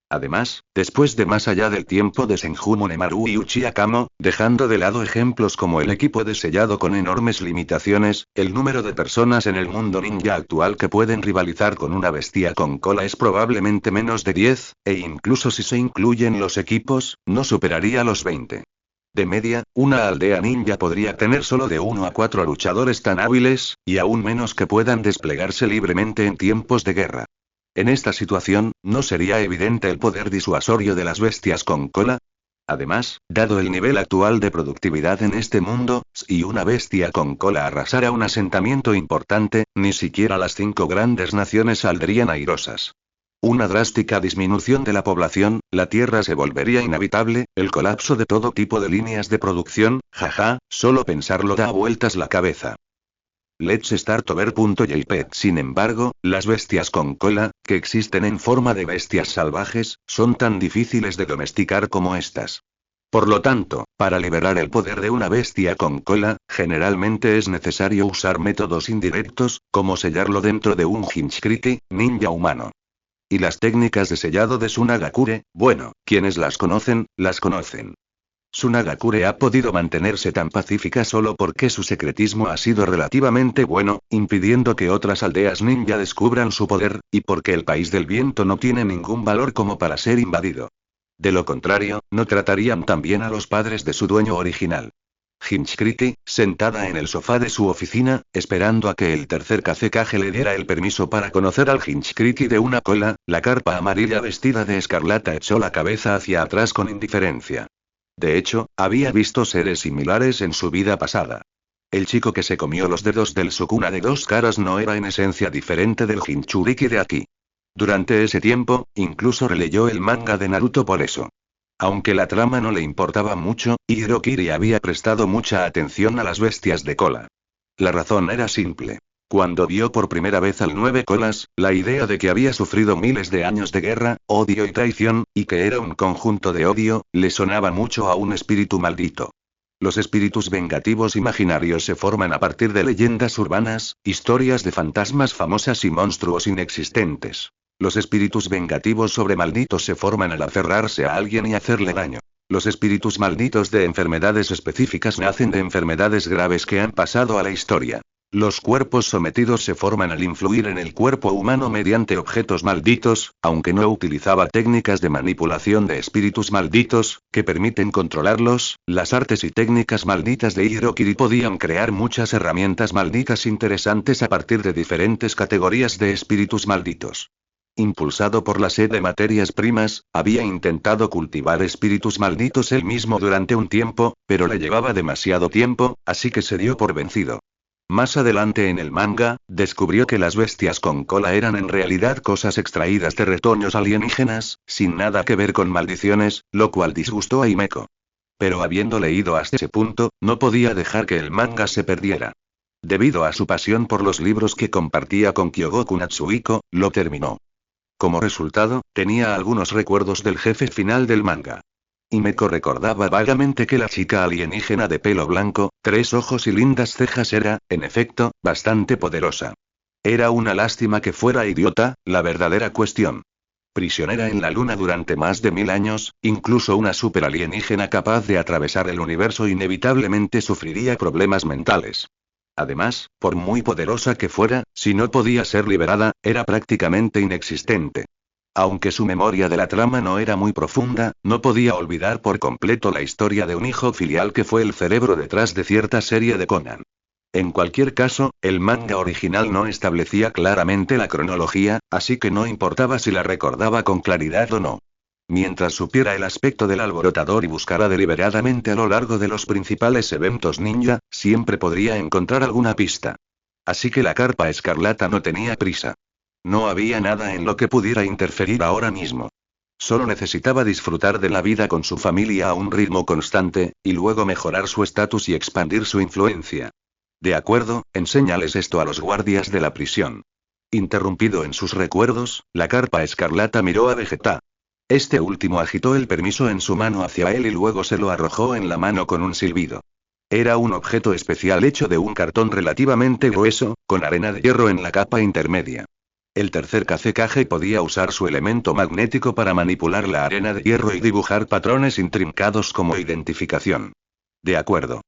Además, después de más allá del tiempo de Senju Monemaru y Uchiha Kamo, dejando de lado ejemplos como el equipo de sellado con enormes limitaciones, el número de personas en el mundo ninja actual que pueden rivalizar con una bestia con cola es probablemente menos de 10, e incluso si se incluyen los equipos, no superaría los 20. De media, una aldea ninja podría tener solo de 1 a 4 luchadores tan hábiles, y aún menos que puedan desplegarse libremente en tiempos de guerra. En esta situación, ¿no sería evidente el poder disuasorio de las bestias con cola? Además, dado el nivel actual de productividad en este mundo, si una bestia con cola arrasara un asentamiento importante, ni siquiera las 5 grandes naciones saldrían airosas. Una drástica disminución de la población, la Tierra se volvería inhabitable, el colapso de todo tipo de líneas de producción, jaja, solo pensarlo da vueltas la cabeza. Let's start over.jpg. Sin embargo, las bestias con cola, que existen en forma de bestias salvajes, son tan difíciles de domesticar como estas. Por lo tanto, para liberar el poder de una bestia con cola, generalmente es necesario usar métodos indirectos, como sellarlo dentro de un Hinchkriti, ninja humano. Y las técnicas de sellado de Tsunagakure, bueno, quienes las conocen, las conocen. Tsunagakure ha podido mantenerse tan pacífica solo porque su secretismo ha sido relativamente bueno, impidiendo que otras aldeas ninja descubran su poder, y porque el país del viento no tiene ningún valor como para ser invadido. De lo contrario, no tratarían tan bien a los padres de su dueño original. Hinchkriti, sentada en el sofá de su oficina, esperando a que el tercer Kazekage le diera el permiso para conocer al Hinchkriti de una cola, la carpa amarilla vestida de escarlata echó la cabeza hacia atrás con indiferencia. De hecho, había visto seres similares en su vida pasada. El chico que se comió los dedos del Sukuna de 2 caras no era en esencia diferente del Jinchuriki de aquí. Durante ese tiempo, incluso releyó el manga de Naruto por eso. Aunque la trama no le importaba mucho, Hirokiri había prestado mucha atención a las bestias de cola. La razón era simple. Cuando vio por primera vez al 9 colas, la idea de que había sufrido miles de años de guerra, odio y traición, y que era un conjunto de odio, le sonaba mucho a un espíritu maldito. Los espíritus vengativos imaginarios se forman a partir de leyendas urbanas, historias de fantasmas famosas y monstruos inexistentes. Los espíritus vengativos sobre malditos se forman al aferrarse a alguien y hacerle daño. Los espíritus malditos de enfermedades específicas nacen de enfermedades graves que han pasado a la historia. Los cuerpos sometidos se forman al influir en el cuerpo humano mediante objetos malditos, aunque no utilizaba técnicas de manipulación de espíritus malditos, que permiten controlarlos. Las artes y técnicas malditas de Hirokiri podían crear muchas herramientas malditas interesantes a partir de diferentes categorías de espíritus malditos. Impulsado por la sed de materias primas, había intentado cultivar espíritus malditos él mismo durante un tiempo, pero le llevaba demasiado tiempo, así que se dio por vencido. Más adelante en el manga, descubrió que las bestias con cola eran en realidad cosas extraídas de retoños alienígenas, sin nada que ver con maldiciones, lo cual disgustó a Himeko. Pero habiendo leído hasta ese punto, no podía dejar que el manga se perdiera. Debido a su pasión por los libros que compartía con Kyogoku Natsuhiko, lo terminó. Como resultado, tenía algunos recuerdos del jefe final del manga. Himeko recordaba vagamente que la chica alienígena de pelo blanco, 3 ojos y lindas cejas era, en efecto, bastante poderosa. Era una lástima que fuera idiota, la verdadera cuestión. Prisionera en la luna durante más de 1000 años, incluso una super alienígena capaz de atravesar el universo inevitablemente sufriría problemas mentales. Además, por muy poderosa que fuera, si no podía ser liberada, era prácticamente inexistente. Aunque su memoria de la trama no era muy profunda, no podía olvidar por completo la historia de un hijo filial que fue el cerebro detrás de cierta serie de Conan. En cualquier caso, el manga original no establecía claramente la cronología, así que no importaba si la recordaba con claridad o no. Mientras supiera el aspecto del alborotador y buscara deliberadamente a lo largo de los principales eventos ninja, siempre podría encontrar alguna pista. Así que la carpa escarlata no tenía prisa. No había nada en lo que pudiera interferir ahora mismo. Solo necesitaba disfrutar de la vida con su familia a un ritmo constante, y luego mejorar su estatus y expandir su influencia. De acuerdo, enséñales esto a los guardias de la prisión. Interrumpido en sus recuerdos, la carpa escarlata miró a Vegeta. Este último agitó el permiso en su mano hacia él y luego se lo arrojó en la mano con un silbido. Era un objeto especial hecho de un cartón relativamente grueso, con arena de hierro en la capa intermedia. El tercer Kazekage podía usar su elemento magnético para manipular la arena de hierro y dibujar patrones intrincados como identificación. De acuerdo.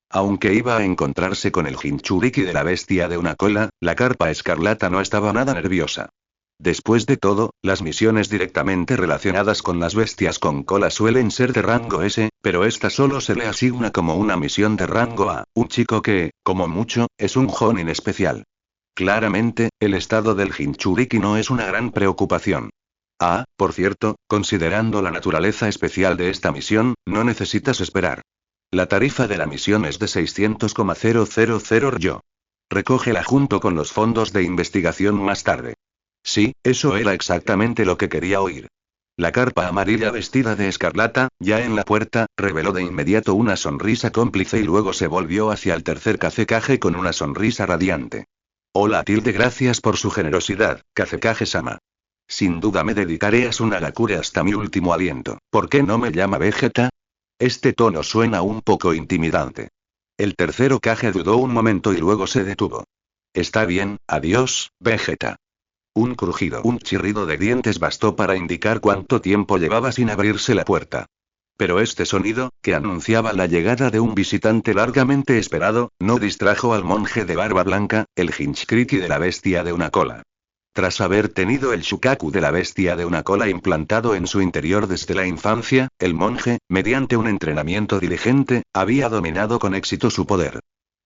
Aunque iba a encontrarse con el Jinchuriki de la bestia de una cola, la carpa escarlata no estaba nada nerviosa. Después de todo, las misiones directamente relacionadas con las bestias con cola suelen ser de rango S, pero esta solo se le asigna como una misión de rango A, un chico que, como mucho, es un Jonin especial. Claramente, el estado del Jinchuriki no es una gran preocupación. Ah, por cierto, considerando la naturaleza especial de esta misión, no necesitas esperar. La tarifa de la misión es de 600,000 ryo. Recógela junto con los fondos de investigación más tarde. Sí, eso era exactamente lo que quería oír. La carpa amarilla vestida de escarlata, ya en la puerta, reveló de inmediato una sonrisa cómplice y luego se volvió hacia el tercer Kazekage con una sonrisa radiante. Hola gracias por su generosidad, Kazekage-sama. Sin duda me dedicaré a Sunagakure hasta mi último aliento. ¿Por qué no me llama Vegeta? Este tono suena un poco intimidante. El tercero Kage dudó un momento y luego se detuvo. Está bien, adiós, Vegeta. Un crujido, un chirrido de dientes bastó para indicar cuánto tiempo llevaba sin abrirse la puerta. Pero este sonido, que anunciaba la llegada de un visitante largamente esperado, no distrajo al monje de barba blanca, el Jinchuriki de la bestia de una cola. Tras haber tenido el Shukaku de la bestia de una cola implantado en su interior desde la infancia, el monje, mediante un entrenamiento diligente, había dominado con éxito su poder.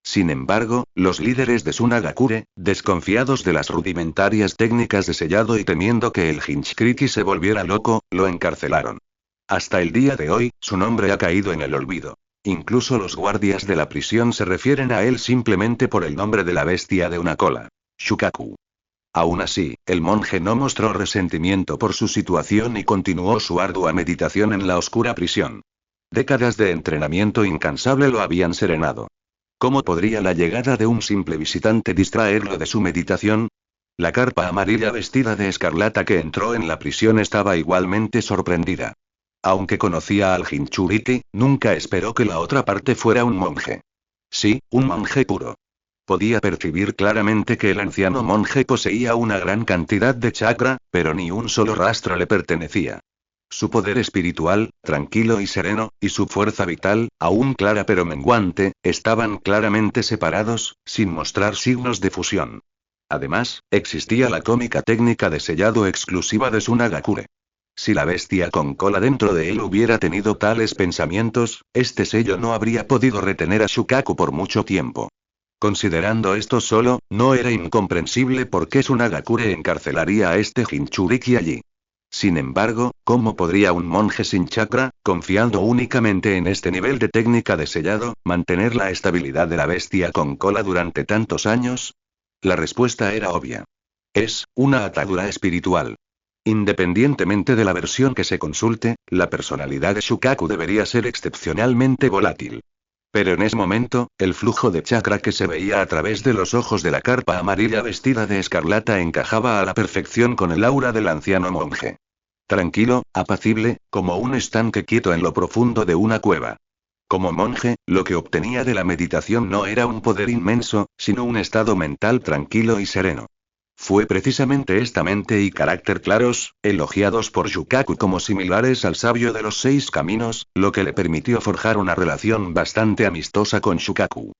Sin embargo, los líderes de Sunagakure, desconfiados de las rudimentarias técnicas de sellado y temiendo que el Jinchuriki se volviera loco, lo encarcelaron. Hasta el día de hoy, su nombre ha caído en el olvido. Incluso los guardias de la prisión se refieren a él simplemente por el nombre de la bestia de una cola. Shukaku. Aún así, el monje no mostró resentimiento por su situación y continuó su ardua meditación en la oscura prisión. Décadas de entrenamiento incansable lo habían serenado. ¿Cómo podría la llegada de un simple visitante distraerlo de su meditación? La carpa amarilla vestida de escarlata que entró en la prisión estaba igualmente sorprendida. Aunque conocía al Jinchuriki, nunca esperó que la otra parte fuera un monje. Sí, un monje puro. Podía percibir claramente que el anciano monje poseía una gran cantidad de chakra, pero ni un solo rastro le pertenecía. Su poder espiritual, tranquilo y sereno, y su fuerza vital, aún clara pero menguante, estaban claramente separados, sin mostrar signos de fusión. Además, existía la cómica técnica de sellado exclusiva de Tsunagakure. Si la bestia con cola dentro de él hubiera tenido tales pensamientos, este sello no habría podido retener a Shukaku por mucho tiempo. Considerando esto solo, no era incomprensible por qué Tsunagakure encarcelaría a este Jinchuriki allí. Sin embargo, ¿cómo podría un monje sin chakra, confiando únicamente en este nivel de técnica de sellado, mantener la estabilidad de la bestia con cola durante tantos años? La respuesta era obvia. Es una atadura espiritual. Independientemente de la versión que se consulte, la personalidad de Shukaku debería ser excepcionalmente volátil. Pero en ese momento, el flujo de chakra que se veía a través de los ojos de la carpa amarilla vestida de escarlata encajaba a la perfección con el aura del anciano monje. Tranquilo, apacible, como un estanque quieto en lo profundo de una cueva. Como monje, lo que obtenía de la meditación no era un poder inmenso, sino un estado mental tranquilo y sereno. Fue precisamente esta mente y carácter claros, elogiados por Shukaku como similares al sabio de los 6 caminos, lo que le permitió forjar una relación bastante amistosa con Shukaku.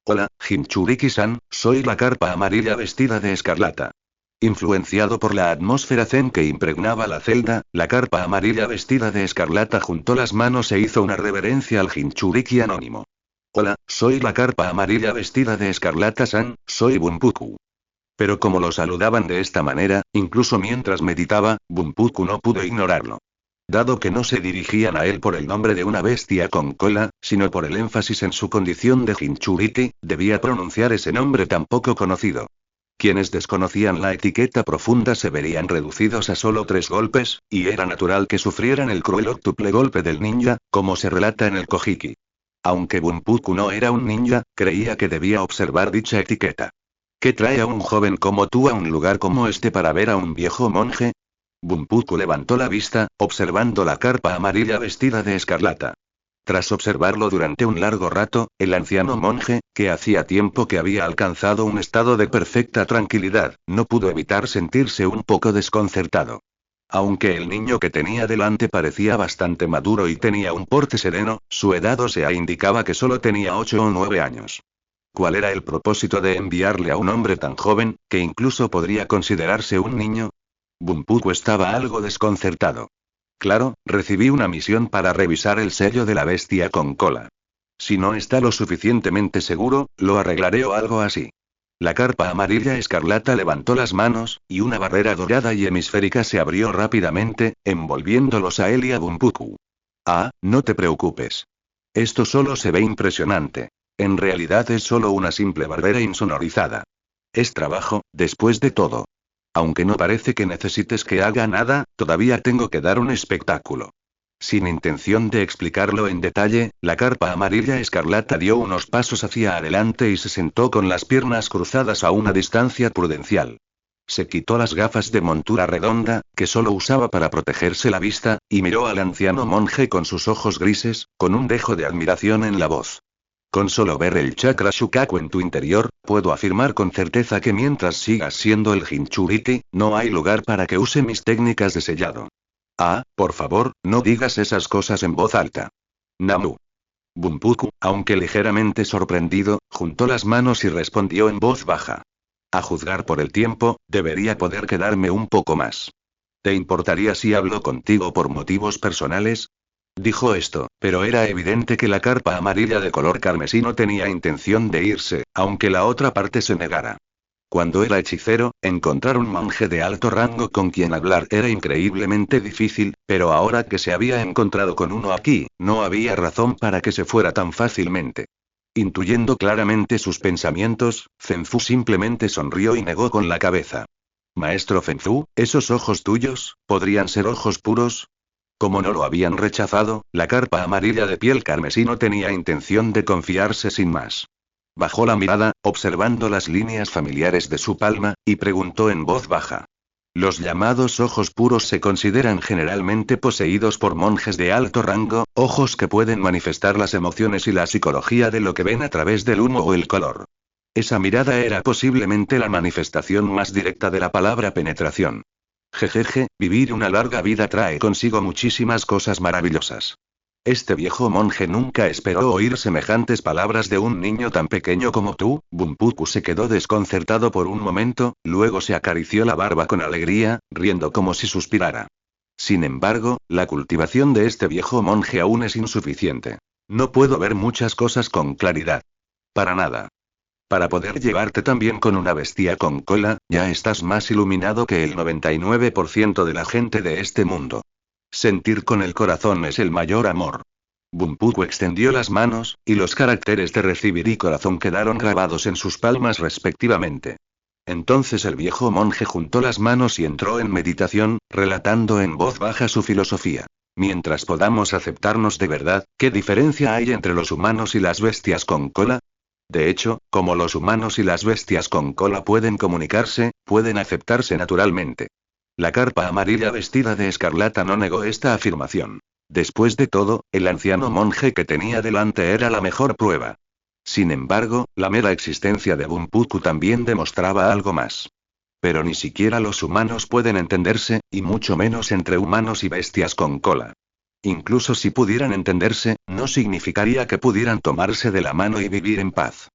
Hola, Jinchuriki-san, soy la carpa amarilla vestida de escarlata. Influenciado por la atmósfera zen que impregnaba la celda, la carpa amarilla vestida de escarlata juntó las manos e hizo una reverencia al Jinchuriki anónimo. Hola, soy la carpa amarilla vestida de escarlata-san, soy Bunpuku. Pero como lo saludaban de esta manera, incluso mientras meditaba, Bunpuku no pudo ignorarlo. Dado que no se dirigían a él por el nombre de una bestia con cola, sino por el énfasis en su condición de Jinchuriki, debía pronunciar ese nombre tan poco conocido. Quienes desconocían la etiqueta profunda se verían reducidos a solo 3 golpes, y era natural que sufrieran el cruel octuple golpe del ninja, como se relata en el Kojiki. Aunque Bunpuku no era un ninja, creía que debía observar dicha etiqueta. ¿Qué trae a un joven como tú a un lugar como este para ver a un viejo monje? Bunpuku levantó la vista, observando la carpa amarilla vestida de escarlata. Tras observarlo durante un largo rato, el anciano monje, que hacía tiempo que había alcanzado un estado de perfecta tranquilidad, no pudo evitar sentirse un poco desconcertado. Aunque el niño que tenía delante parecía bastante maduro y tenía un porte sereno, su edad ósea indicaba que solo tenía 8 o 9 años. ¿Cuál era el propósito de enviarle a un hombre tan joven, que incluso podría considerarse un niño? Bunpuku estaba algo desconcertado. Claro, recibí una misión para revisar el sello de la bestia con cola. Si no está lo suficientemente seguro, lo arreglaré o algo así. La carpa amarilla escarlata levantó las manos, y una barrera dorada y hemisférica se abrió rápidamente, envolviéndolos a él y a Bunpuku. Ah, no te preocupes. Esto solo se ve impresionante. En realidad es solo una simple barrera insonorizada. Es trabajo, después de todo. Aunque no parece que necesites que haga nada, todavía tengo que dar un espectáculo. Sin intención de explicarlo en detalle, la carpa amarilla escarlata dio unos pasos hacia adelante y se sentó con las piernas cruzadas a una distancia prudencial. Se quitó las gafas de montura redonda, que solo usaba para protegerse la vista, y miró al anciano monje con sus ojos grises, con un dejo de admiración en la voz. Con solo ver el chakra Shukaku en tu interior, puedo afirmar con certeza que mientras sigas siendo el Jinchuriki, no hay lugar para que use mis técnicas de sellado. Ah, por favor, no digas esas cosas en voz alta. Namu. Bunpuku, aunque ligeramente sorprendido, juntó las manos y respondió en voz baja. A juzgar por el tiempo, debería poder quedarme un poco más. ¿Te importaría si hablo contigo por motivos personales? Dijo esto, pero era evidente que la carpa amarilla de color carmesí no tenía intención de irse, aunque la otra parte se negara. Cuando era hechicero, encontrar un monje de alto rango con quien hablar era increíblemente difícil, pero ahora que se había encontrado con uno aquí, no había razón para que se fuera tan fácilmente. Intuyendo claramente sus pensamientos, Zenzu simplemente sonrió y negó con la cabeza. Maestro Zenzu, ¿esos ojos tuyos, podrían ser ojos puros? Como no lo habían rechazado, la carpa amarilla de piel carmesí no tenía intención de confiarse sin más. Bajó la mirada, observando las líneas familiares de su palma, y preguntó en voz baja. Los llamados ojos puros se consideran generalmente poseídos por monjes de alto rango, ojos que pueden manifestar las emociones y la psicología de lo que ven a través del humo o el color. Esa mirada era posiblemente la manifestación más directa de la palabra penetración. Jejeje, vivir una larga vida trae consigo muchísimas cosas maravillosas. Este viejo monje nunca esperó oír semejantes palabras de un niño tan pequeño como tú. Bumpuku se quedó desconcertado por un momento, luego se acarició la barba con alegría, riendo como si suspirara. Sin embargo, la cultivación de este viejo monje aún es insuficiente. No puedo ver muchas cosas con claridad. Para nada. Para poder llevarte también con una bestia con cola, ya estás más iluminado que el 99% de la gente de este mundo. Sentir con el corazón es el mayor amor. Bumpuku extendió las manos, y los caracteres de recibir y corazón quedaron grabados en sus palmas respectivamente. Entonces el viejo monje juntó las manos y entró en meditación, relatando en voz baja su filosofía. Mientras podamos aceptarnos de verdad, ¿qué diferencia hay entre los humanos y las bestias con cola? De hecho, como los humanos y las bestias con cola pueden comunicarse, pueden aceptarse naturalmente. La carpa amarilla vestida de escarlata no negó esta afirmación. Después de todo, el anciano monje que tenía delante era la mejor prueba. Sin embargo, la mera existencia de Bumpuku también demostraba algo más. Pero ni siquiera los humanos pueden entenderse, y mucho menos entre humanos y bestias con cola. Incluso si pudieran entenderse, no significaría que pudieran tomarse de la mano y vivir en paz.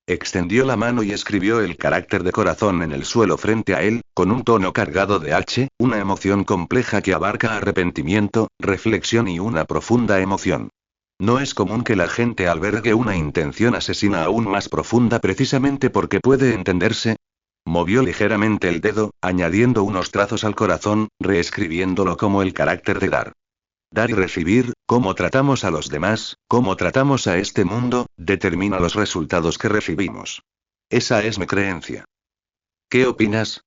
Extendió la mano y escribió el carácter de corazón en el suelo frente a él, con un tono cargado de H, una emoción compleja que abarca arrepentimiento, reflexión y una profunda emoción. No es común que la gente albergue una intención asesina aún más profunda precisamente porque puede entenderse. Movió ligeramente el dedo, añadiendo unos trazos al corazón, reescribiéndolo como el carácter de dar. Dar y recibir, cómo tratamos a los demás, cómo tratamos a este mundo, determina los resultados que recibimos. Esa es mi creencia. ¿Qué opinas?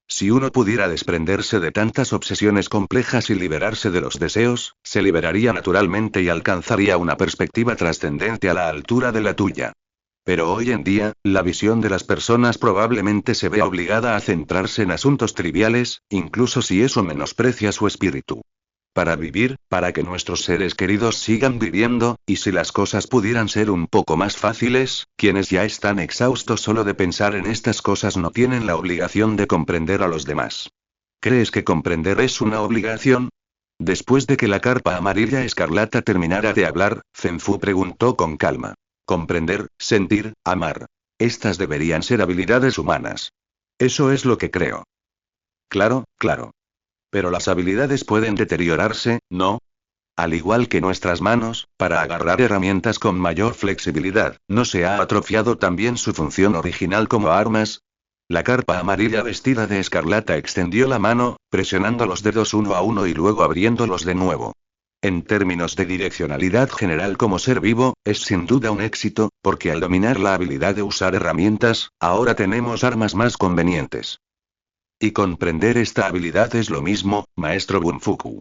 Si uno pudiera desprenderse de tantas obsesiones complejas y liberarse de los deseos, se liberaría naturalmente y alcanzaría una perspectiva trascendente a la altura de la tuya. Pero hoy en día, la visión de las personas probablemente se vea obligada a centrarse en asuntos triviales, incluso si eso menosprecia su espíritu. Para vivir, para que nuestros seres queridos sigan viviendo, y si las cosas pudieran ser un poco más fáciles, quienes ya están exhaustos solo de pensar en estas cosas no tienen la obligación de comprender a los demás. ¿Crees que comprender es una obligación? Después de que la carpa amarilla escarlata terminara de hablar, Zenfu preguntó con calma. Comprender, sentir, amar. Estas deberían ser habilidades humanas. Eso es lo que creo. Claro, claro. Pero las habilidades pueden deteriorarse, ¿no? Al igual que nuestras manos, para agarrar herramientas con mayor flexibilidad, ¿no se ha atrofiado también su función original como armas? La carpa amarilla vestida de escarlata extendió la mano, presionando los dedos uno a uno y luego abriéndolos de nuevo. En términos de direccionalidad general como ser vivo, es sin duda un éxito, porque al dominar la habilidad de usar herramientas, ahora tenemos armas más convenientes. Y comprender esta habilidad es lo mismo, maestro Bunfuku.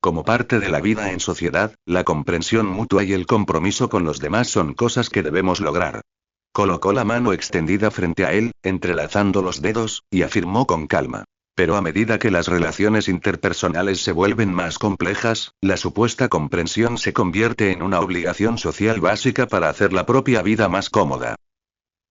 Como parte de la vida en sociedad, la comprensión mutua y el compromiso con los demás son cosas que debemos lograr. Colocó la mano extendida frente a él, entrelazando los dedos, y afirmó con calma. Pero a medida que las relaciones interpersonales se vuelven más complejas, la supuesta comprensión se convierte en una obligación social básica para hacer la propia vida más cómoda.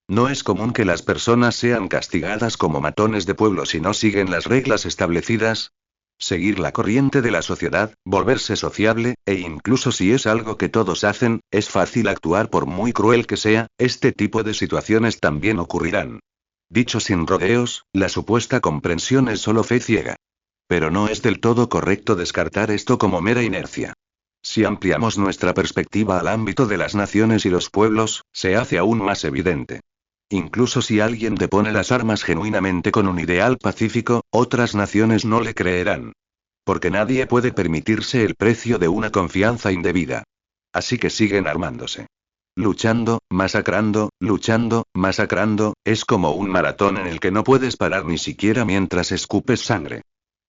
No es común que las personas sean castigadas como matones de pueblo si no siguen las reglas establecidas. Seguir la corriente de la sociedad, volverse sociable, e incluso si es algo que todos hacen, es fácil actuar por muy cruel que sea, este tipo de situaciones también ocurrirán. Dicho sin rodeos, la supuesta comprensión es solo fe ciega. Pero no es del todo correcto descartar esto como mera inercia. Si ampliamos nuestra perspectiva al ámbito de las naciones y los pueblos, se hace aún más evidente. Incluso si alguien depone las armas genuinamente con un ideal pacífico, otras naciones no le creerán. Porque nadie puede permitirse el precio de una confianza indebida. Así que siguen armándose. Luchando, masacrando, es como un maratón en el que no puedes parar ni siquiera mientras escupes sangre.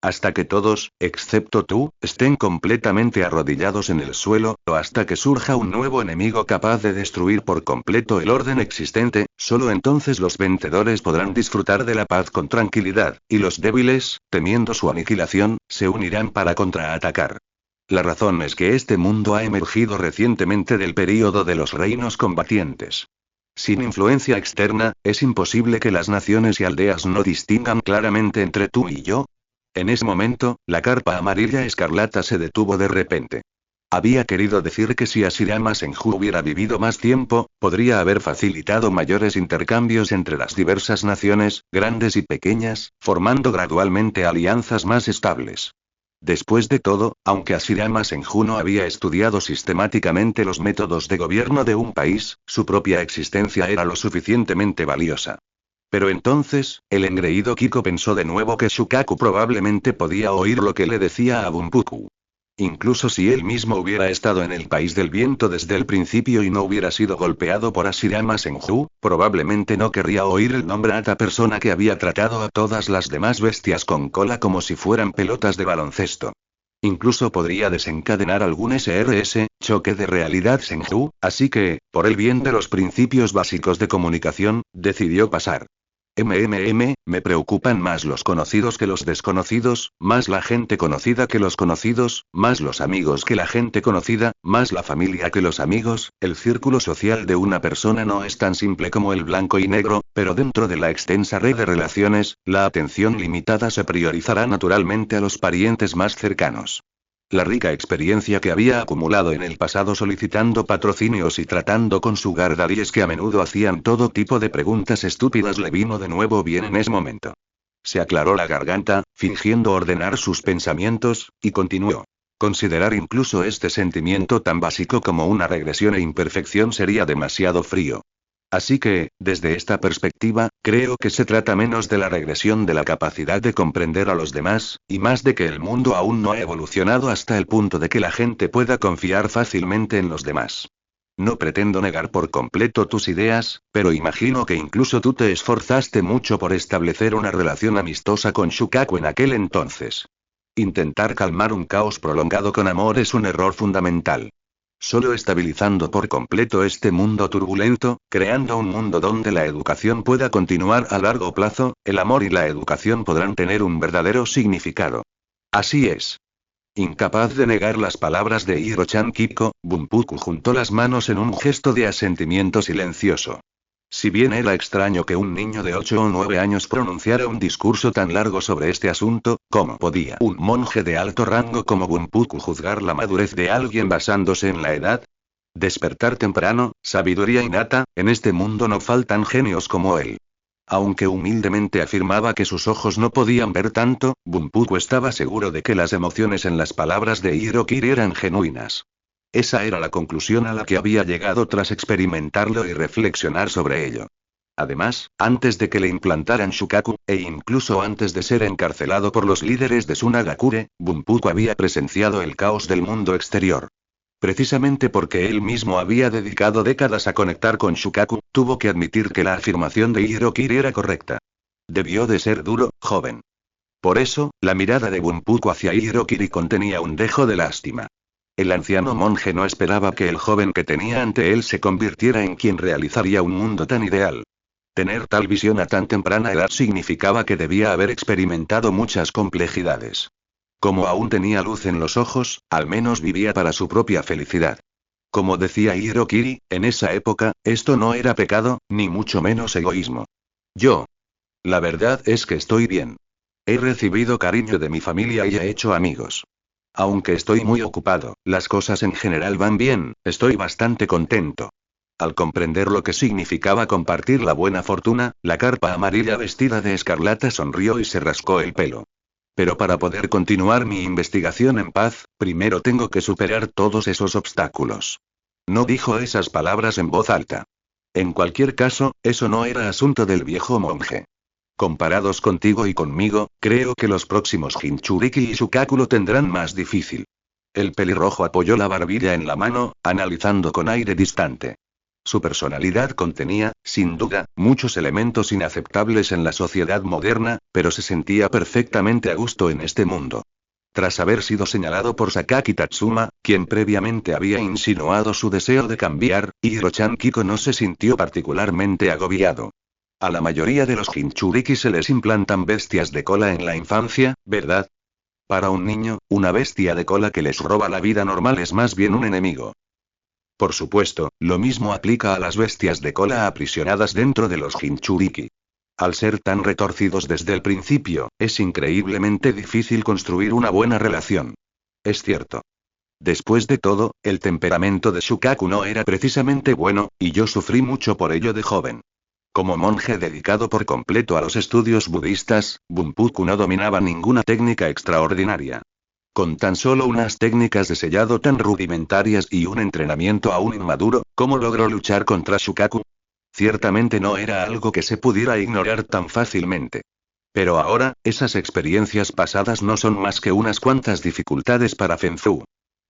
Hasta que todos, excepto tú, estén completamente arrodillados en el suelo, o hasta que surja un nuevo enemigo capaz de destruir por completo el orden existente, solo entonces los vencedores podrán disfrutar de la paz con tranquilidad, y los débiles, temiendo su aniquilación, se unirán para contraatacar. La razón es que este mundo ha emergido recientemente del período de los reinos combatientes. Sin influencia externa, es imposible que las naciones y aldeas no distingan claramente entre tú y yo. En ese momento, la carpa amarilla escarlata se detuvo de repente. Había querido decir que si Ashirama Senju hubiera vivido más tiempo, podría haber facilitado mayores intercambios entre las diversas naciones, grandes y pequeñas, formando gradualmente alianzas más estables. Después de todo, aunque Ashirama Senju no había estudiado sistemáticamente los métodos de gobierno de un país, su propia existencia era lo suficientemente valiosa. Pero entonces, el engreído Kiko pensó de nuevo que Shukaku probablemente podía oír lo que le decía a Bunpuku. Incluso si él mismo hubiera estado en el país del viento desde el principio y no hubiera sido golpeado por Ashirama Senju, probablemente no querría oír el nombre a esta persona que había tratado a todas las demás bestias con cola como si fueran pelotas de baloncesto. Incluso podría desencadenar algún SRS, choque de realidad Senju, así que, por el bien de los principios básicos de comunicación, decidió pasar. Me preocupan más los conocidos que los desconocidos, más la gente conocida que los conocidos, más los amigos que la gente conocida, más la familia que los amigos. El círculo social de una persona no es tan simple como el blanco y negro, pero dentro de la extensa red de relaciones, la atención limitada se priorizará naturalmente a los parientes más cercanos. La rica experiencia que había acumulado en el pasado solicitando patrocinios y tratando con sugar daddies que a menudo hacían todo tipo de preguntas estúpidas le vino de nuevo bien en ese momento. Se aclaró la garganta, fingiendo ordenar sus pensamientos, y continuó. Considerar incluso este sentimiento tan básico como una regresión e imperfección sería demasiado frío. Así que, desde esta perspectiva, creo que se trata menos de la regresión de la capacidad de comprender a los demás, y más de que el mundo aún no ha evolucionado hasta el punto de que la gente pueda confiar fácilmente en los demás. No pretendo negar por completo tus ideas, pero imagino que incluso tú te esforzaste mucho por establecer una relación amistosa con Shukaku en aquel entonces. Intentar calmar un caos prolongado con amor es un error fundamental. Solo estabilizando por completo este mundo turbulento, creando un mundo donde la educación pueda continuar a largo plazo, el amor y la educación podrán tener un verdadero significado. Así es. Incapaz de negar las palabras de Hiro-chan Kiko, Bunpuku juntó las manos en un gesto de asentimiento silencioso. Si bien era extraño que un niño de 8 o 9 años pronunciara un discurso tan largo sobre este asunto, ¿cómo podía un monje de alto rango como Bunpuku juzgar la madurez de alguien basándose en la edad? Despertar temprano, sabiduría innata, en este mundo no faltan genios como él. Aunque humildemente afirmaba que sus ojos no podían ver tanto, Bunpuku estaba seguro de que las emociones en las palabras de Hirokiri eran genuinas. Esa era la conclusión a la que había llegado tras experimentarlo y reflexionar sobre ello. Además, antes de que le implantaran Shukaku, e incluso antes de ser encarcelado por los líderes de Sunagakure, Bunpuku había presenciado el caos del mundo exterior. Precisamente porque él mismo había dedicado décadas a conectar con Shukaku, tuvo que admitir que la afirmación de Hirokiri era correcta. Debió de ser duro, joven. Por eso, la mirada de Bunpuku hacia Hirokiri contenía un dejo de lástima. El anciano monje no esperaba que el joven que tenía ante él se convirtiera en quien realizaría un mundo tan ideal. Tener tal visión a tan temprana edad significaba que debía haber experimentado muchas complejidades. Como aún tenía luz en los ojos, al menos vivía para su propia felicidad. Como decía Hirokiri, en esa época, esto no era pecado, ni mucho menos egoísmo. La verdad es que estoy bien. He recibido cariño de mi familia y he hecho amigos. Aunque estoy muy ocupado, las cosas en general van bien, estoy bastante contento. Al comprender lo que significaba compartir la buena fortuna, la carpa amarilla vestida de escarlata sonrió y se rascó el pelo. Pero para poder continuar mi investigación en paz, primero tengo que superar todos esos obstáculos. No dijo esas palabras en voz alta. En cualquier caso, eso no era asunto del viejo monje. Comparados contigo y conmigo, creo que los próximos Jinchuriki y Shukaku lo tendrán más difícil. El pelirrojo apoyó la barbilla en la mano, analizando con aire distante. Su personalidad contenía, sin duda, muchos elementos inaceptables en la sociedad moderna, pero se sentía perfectamente a gusto en este mundo. Tras haber sido señalado por Sakaki Tatsuma, quien previamente había insinuado su deseo de cambiar, Hiro-chan Kiko no se sintió particularmente agobiado. A la mayoría de los Jinchuriki se les implantan bestias de cola en la infancia, ¿verdad? Para un niño, una bestia de cola que les roba la vida normal es más bien un enemigo. Por supuesto, lo mismo aplica a las bestias de cola aprisionadas dentro de los Jinchuriki. Al ser tan retorcidos desde el principio, es increíblemente difícil construir una buena relación. Es cierto. Después de todo, el temperamento de Shukaku no era precisamente bueno, y yo sufrí mucho por ello de joven. Como monje dedicado por completo a los estudios budistas, Bunpuku no dominaba ninguna técnica extraordinaria. Con tan solo unas técnicas de sellado tan rudimentarias y un entrenamiento aún inmaduro, ¿cómo logró luchar contra Shukaku? Ciertamente no era algo que se pudiera ignorar tan fácilmente. Pero ahora, esas experiencias pasadas no son más que unas cuantas dificultades para Fenzu.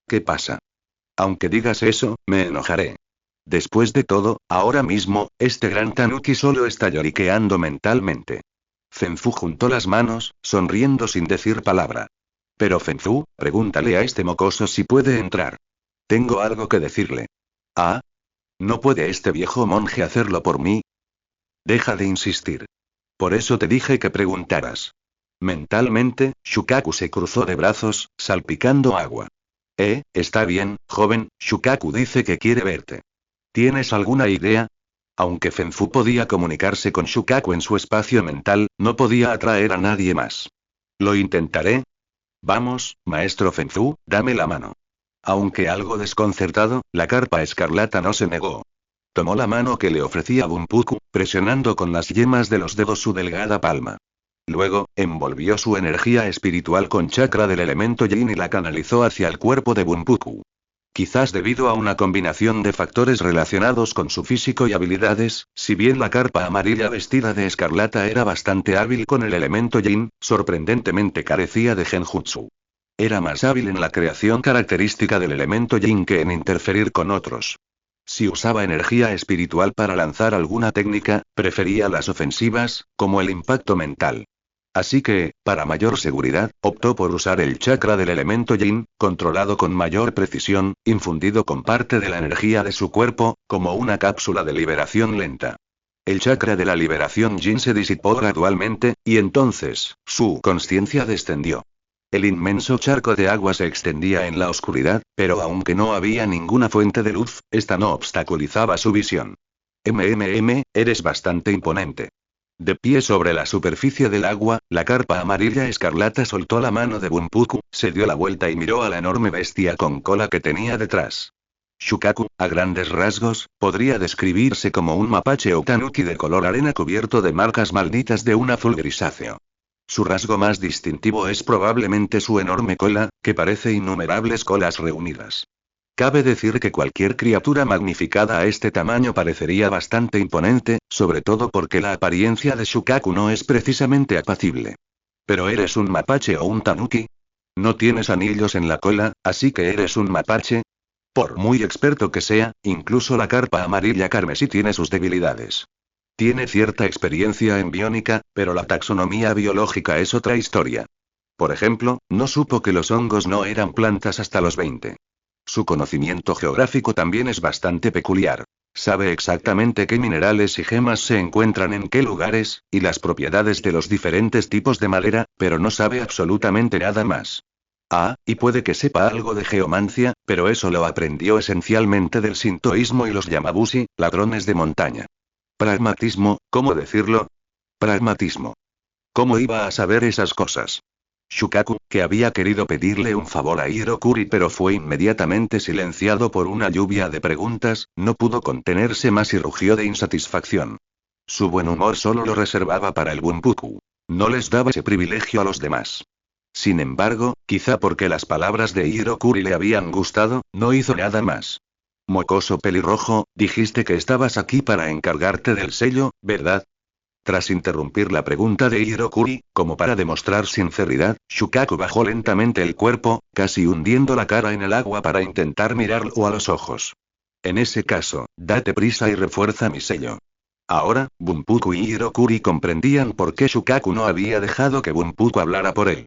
¿Qué pasa? Aunque digas eso, me enojaré. Después de todo, ahora mismo, este gran tanuki solo está lloriqueando mentalmente. Fenzu juntó las manos, sonriendo sin decir palabra. Pero Fenzu, pregúntale a este mocoso si puede entrar. Tengo algo que decirle. ¿Ah? ¿No puede este viejo monje hacerlo por mí? Deja de insistir. Por eso te dije que preguntaras. Mentalmente, Shukaku se cruzó de brazos, salpicando agua. Está bien, joven, Shukaku dice que quiere verte. ¿Tienes alguna idea? Aunque Fenzu podía comunicarse con Shukaku en su espacio mental, no podía atraer a nadie más. Lo intentaré. Vamos, maestro Fenzu, dame la mano. Aunque algo desconcertado, la carpa escarlata no se negó. Tomó la mano que le ofrecía Bunpuku, presionando con las yemas de los dedos su delgada palma. Luego, envolvió su energía espiritual con chakra del elemento yin y la canalizó hacia el cuerpo de Bunpuku. Quizás debido a una combinación de factores relacionados con su físico y habilidades, si bien la carpa amarilla vestida de escarlata era bastante hábil con el elemento yin, sorprendentemente carecía de genjutsu. Era más hábil en la creación característica del elemento yin que en interferir con otros. Si usaba energía espiritual para lanzar alguna técnica, prefería las ofensivas, como el impacto mental. Así que, para mayor seguridad, optó por usar el chakra del elemento yin, controlado con mayor precisión, infundido con parte de la energía de su cuerpo, como una cápsula de liberación lenta. El chakra de la liberación yin se disipó gradualmente, y entonces, su conciencia descendió. El inmenso charco de agua se extendía en la oscuridad, pero aunque no había ninguna fuente de luz, esta no obstaculizaba su visión. Eres bastante imponente. De pie sobre la superficie del agua, la carpa amarilla escarlata soltó la mano de Bunpuku, se dio la vuelta y miró a la enorme bestia con cola que tenía detrás. Shukaku, a grandes rasgos, podría describirse como un mapache o tanuki de color arena cubierto de marcas malditas de un azul grisáceo. Su rasgo más distintivo es probablemente su enorme cola, que parece innumerables colas reunidas. Cabe decir que cualquier criatura magnificada a este tamaño parecería bastante imponente, sobre todo porque la apariencia de Shukaku no es precisamente apacible. ¿Pero eres un mapache o un tanuki? No tienes anillos en la cola, así que eres un mapache. Por muy experto que sea, incluso la carpa amarilla carmesí tiene sus debilidades. Tiene cierta experiencia en biónica, pero la taxonomía biológica es otra historia. Por ejemplo, no supo que los hongos no eran plantas hasta los 20. Su conocimiento geográfico también es bastante peculiar. Sabe exactamente qué minerales y gemas se encuentran en qué lugares, y las propiedades de los diferentes tipos de madera, pero no sabe absolutamente nada más. Y puede que sepa algo de geomancia, pero eso lo aprendió esencialmente del sintoísmo y los yamabushi, ladrones de montaña. Pragmatismo, ¿cómo decirlo? Pragmatismo. ¿Cómo iba a saber esas cosas? Shukaku, que había querido pedirle un favor a Hirokuri pero fue inmediatamente silenciado por una lluvia de preguntas, no pudo contenerse más y rugió de insatisfacción. Su buen humor solo lo reservaba para el Bunpuku. No les daba ese privilegio a los demás. Sin embargo, quizá porque las palabras de Hirokuri le habían gustado, no hizo nada más. Mocoso pelirrojo, dijiste que estabas aquí para encargarte del sello, ¿verdad? Tras interrumpir la pregunta de Hirokuri, como para demostrar sinceridad, Shukaku bajó lentamente el cuerpo, casi hundiendo la cara en el agua para intentar mirarlo a los ojos. En ese caso, date prisa y refuerza mi sello. Ahora, Bunpuku y Hirokuri comprendían por qué Shukaku no había dejado que Bunpuku hablara por él.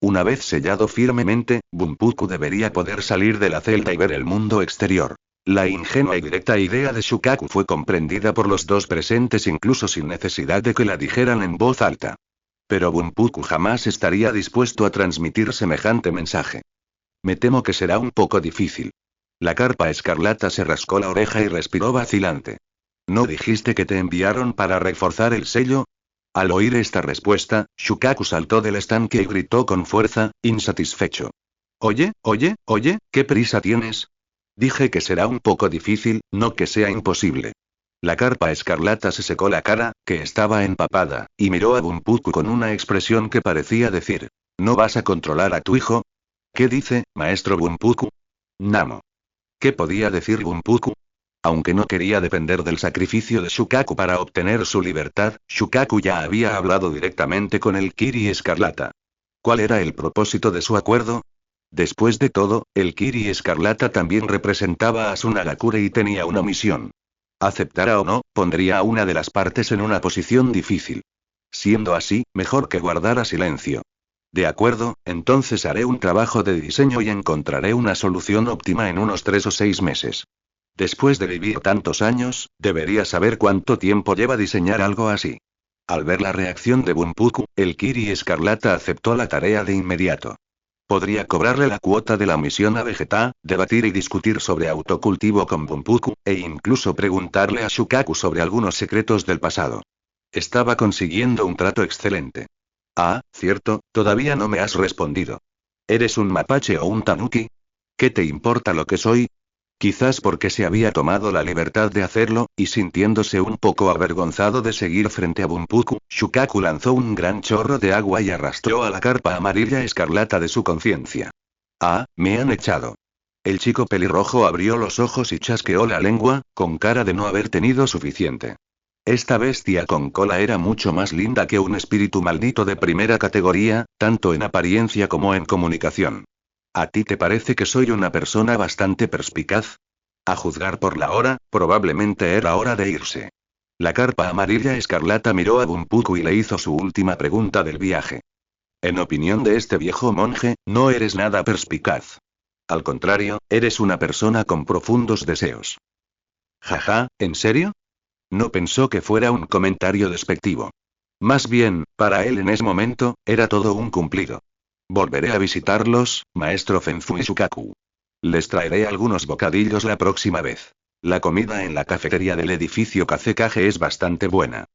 Una vez sellado firmemente, Bunpuku debería poder salir de la celda y ver el mundo exterior. La ingenua y directa idea de Shukaku fue comprendida por los dos presentes incluso sin necesidad de que la dijeran en voz alta. Pero Bunpuku jamás estaría dispuesto a transmitir semejante mensaje. Me temo que será un poco difícil. La carpa escarlata se rascó la oreja y respiró vacilante. ¿No dijiste que te enviaron para reforzar el sello? Al oír esta respuesta, Shukaku saltó del estanque y gritó con fuerza, insatisfecho. Oye, ¿qué prisa tienes? Dije que será un poco difícil, no que sea imposible. La carpa escarlata se secó la cara, que estaba empapada, y miró a Bunpuku con una expresión que parecía decir: ¿No vas a controlar a tu hijo? ¿Qué dice, maestro Bunpuku? Namo. ¿Qué podía decir Bunpuku? Aunque no quería depender del sacrificio de Shukaku para obtener su libertad, Shukaku ya había hablado directamente con el Kiri Escarlata. ¿Cuál era el propósito de su acuerdo? Después de todo, el Kiri Escarlata también representaba a Sunagakure y tenía una misión. Aceptara o no, pondría a una de las partes en una posición difícil. Siendo así, mejor que guardara silencio. De acuerdo, entonces haré un trabajo de diseño y encontraré una solución óptima en unos 3 o 6 meses. Después de vivir tantos años, debería saber cuánto tiempo lleva diseñar algo así. Al ver la reacción de Bunpuku, el Kiri Escarlata aceptó la tarea de inmediato. Podría cobrarle la cuota de la misión a Vegeta, debatir y discutir sobre autocultivo con Bunpuku, e incluso preguntarle a Shukaku sobre algunos secretos del pasado. Estaba consiguiendo un trato excelente. Ah, cierto, todavía no me has respondido. ¿Eres un mapache o un tanuki? ¿Qué te importa lo que soy? Quizás porque se había tomado la libertad de hacerlo, y sintiéndose un poco avergonzado de seguir frente a Bunpuku, Shukaku lanzó un gran chorro de agua y arrastró a la carpa amarilla escarlata de su conciencia. Ah, me han echado. El chico pelirrojo abrió los ojos y chasqueó la lengua, con cara de no haber tenido suficiente. Esta bestia con cola era mucho más linda que un espíritu maldito de primera categoría, tanto en apariencia como en comunicación. ¿A ti te parece que soy una persona bastante perspicaz? A juzgar por la hora, probablemente era hora de irse. La carpa amarilla escarlata miró a Bunpuku y le hizo su última pregunta del viaje. En opinión de este viejo monje, no eres nada perspicaz. Al contrario, eres una persona con profundos deseos. Jaja, ¿en serio? No pensó que fuera un comentario despectivo. Más bien, para él en ese momento, era todo un cumplido. Volveré a visitarlos, maestro Zenfu y Shukaku. Les traeré algunos bocadillos la próxima vez. La comida en la cafetería del edificio Kazekage es bastante buena.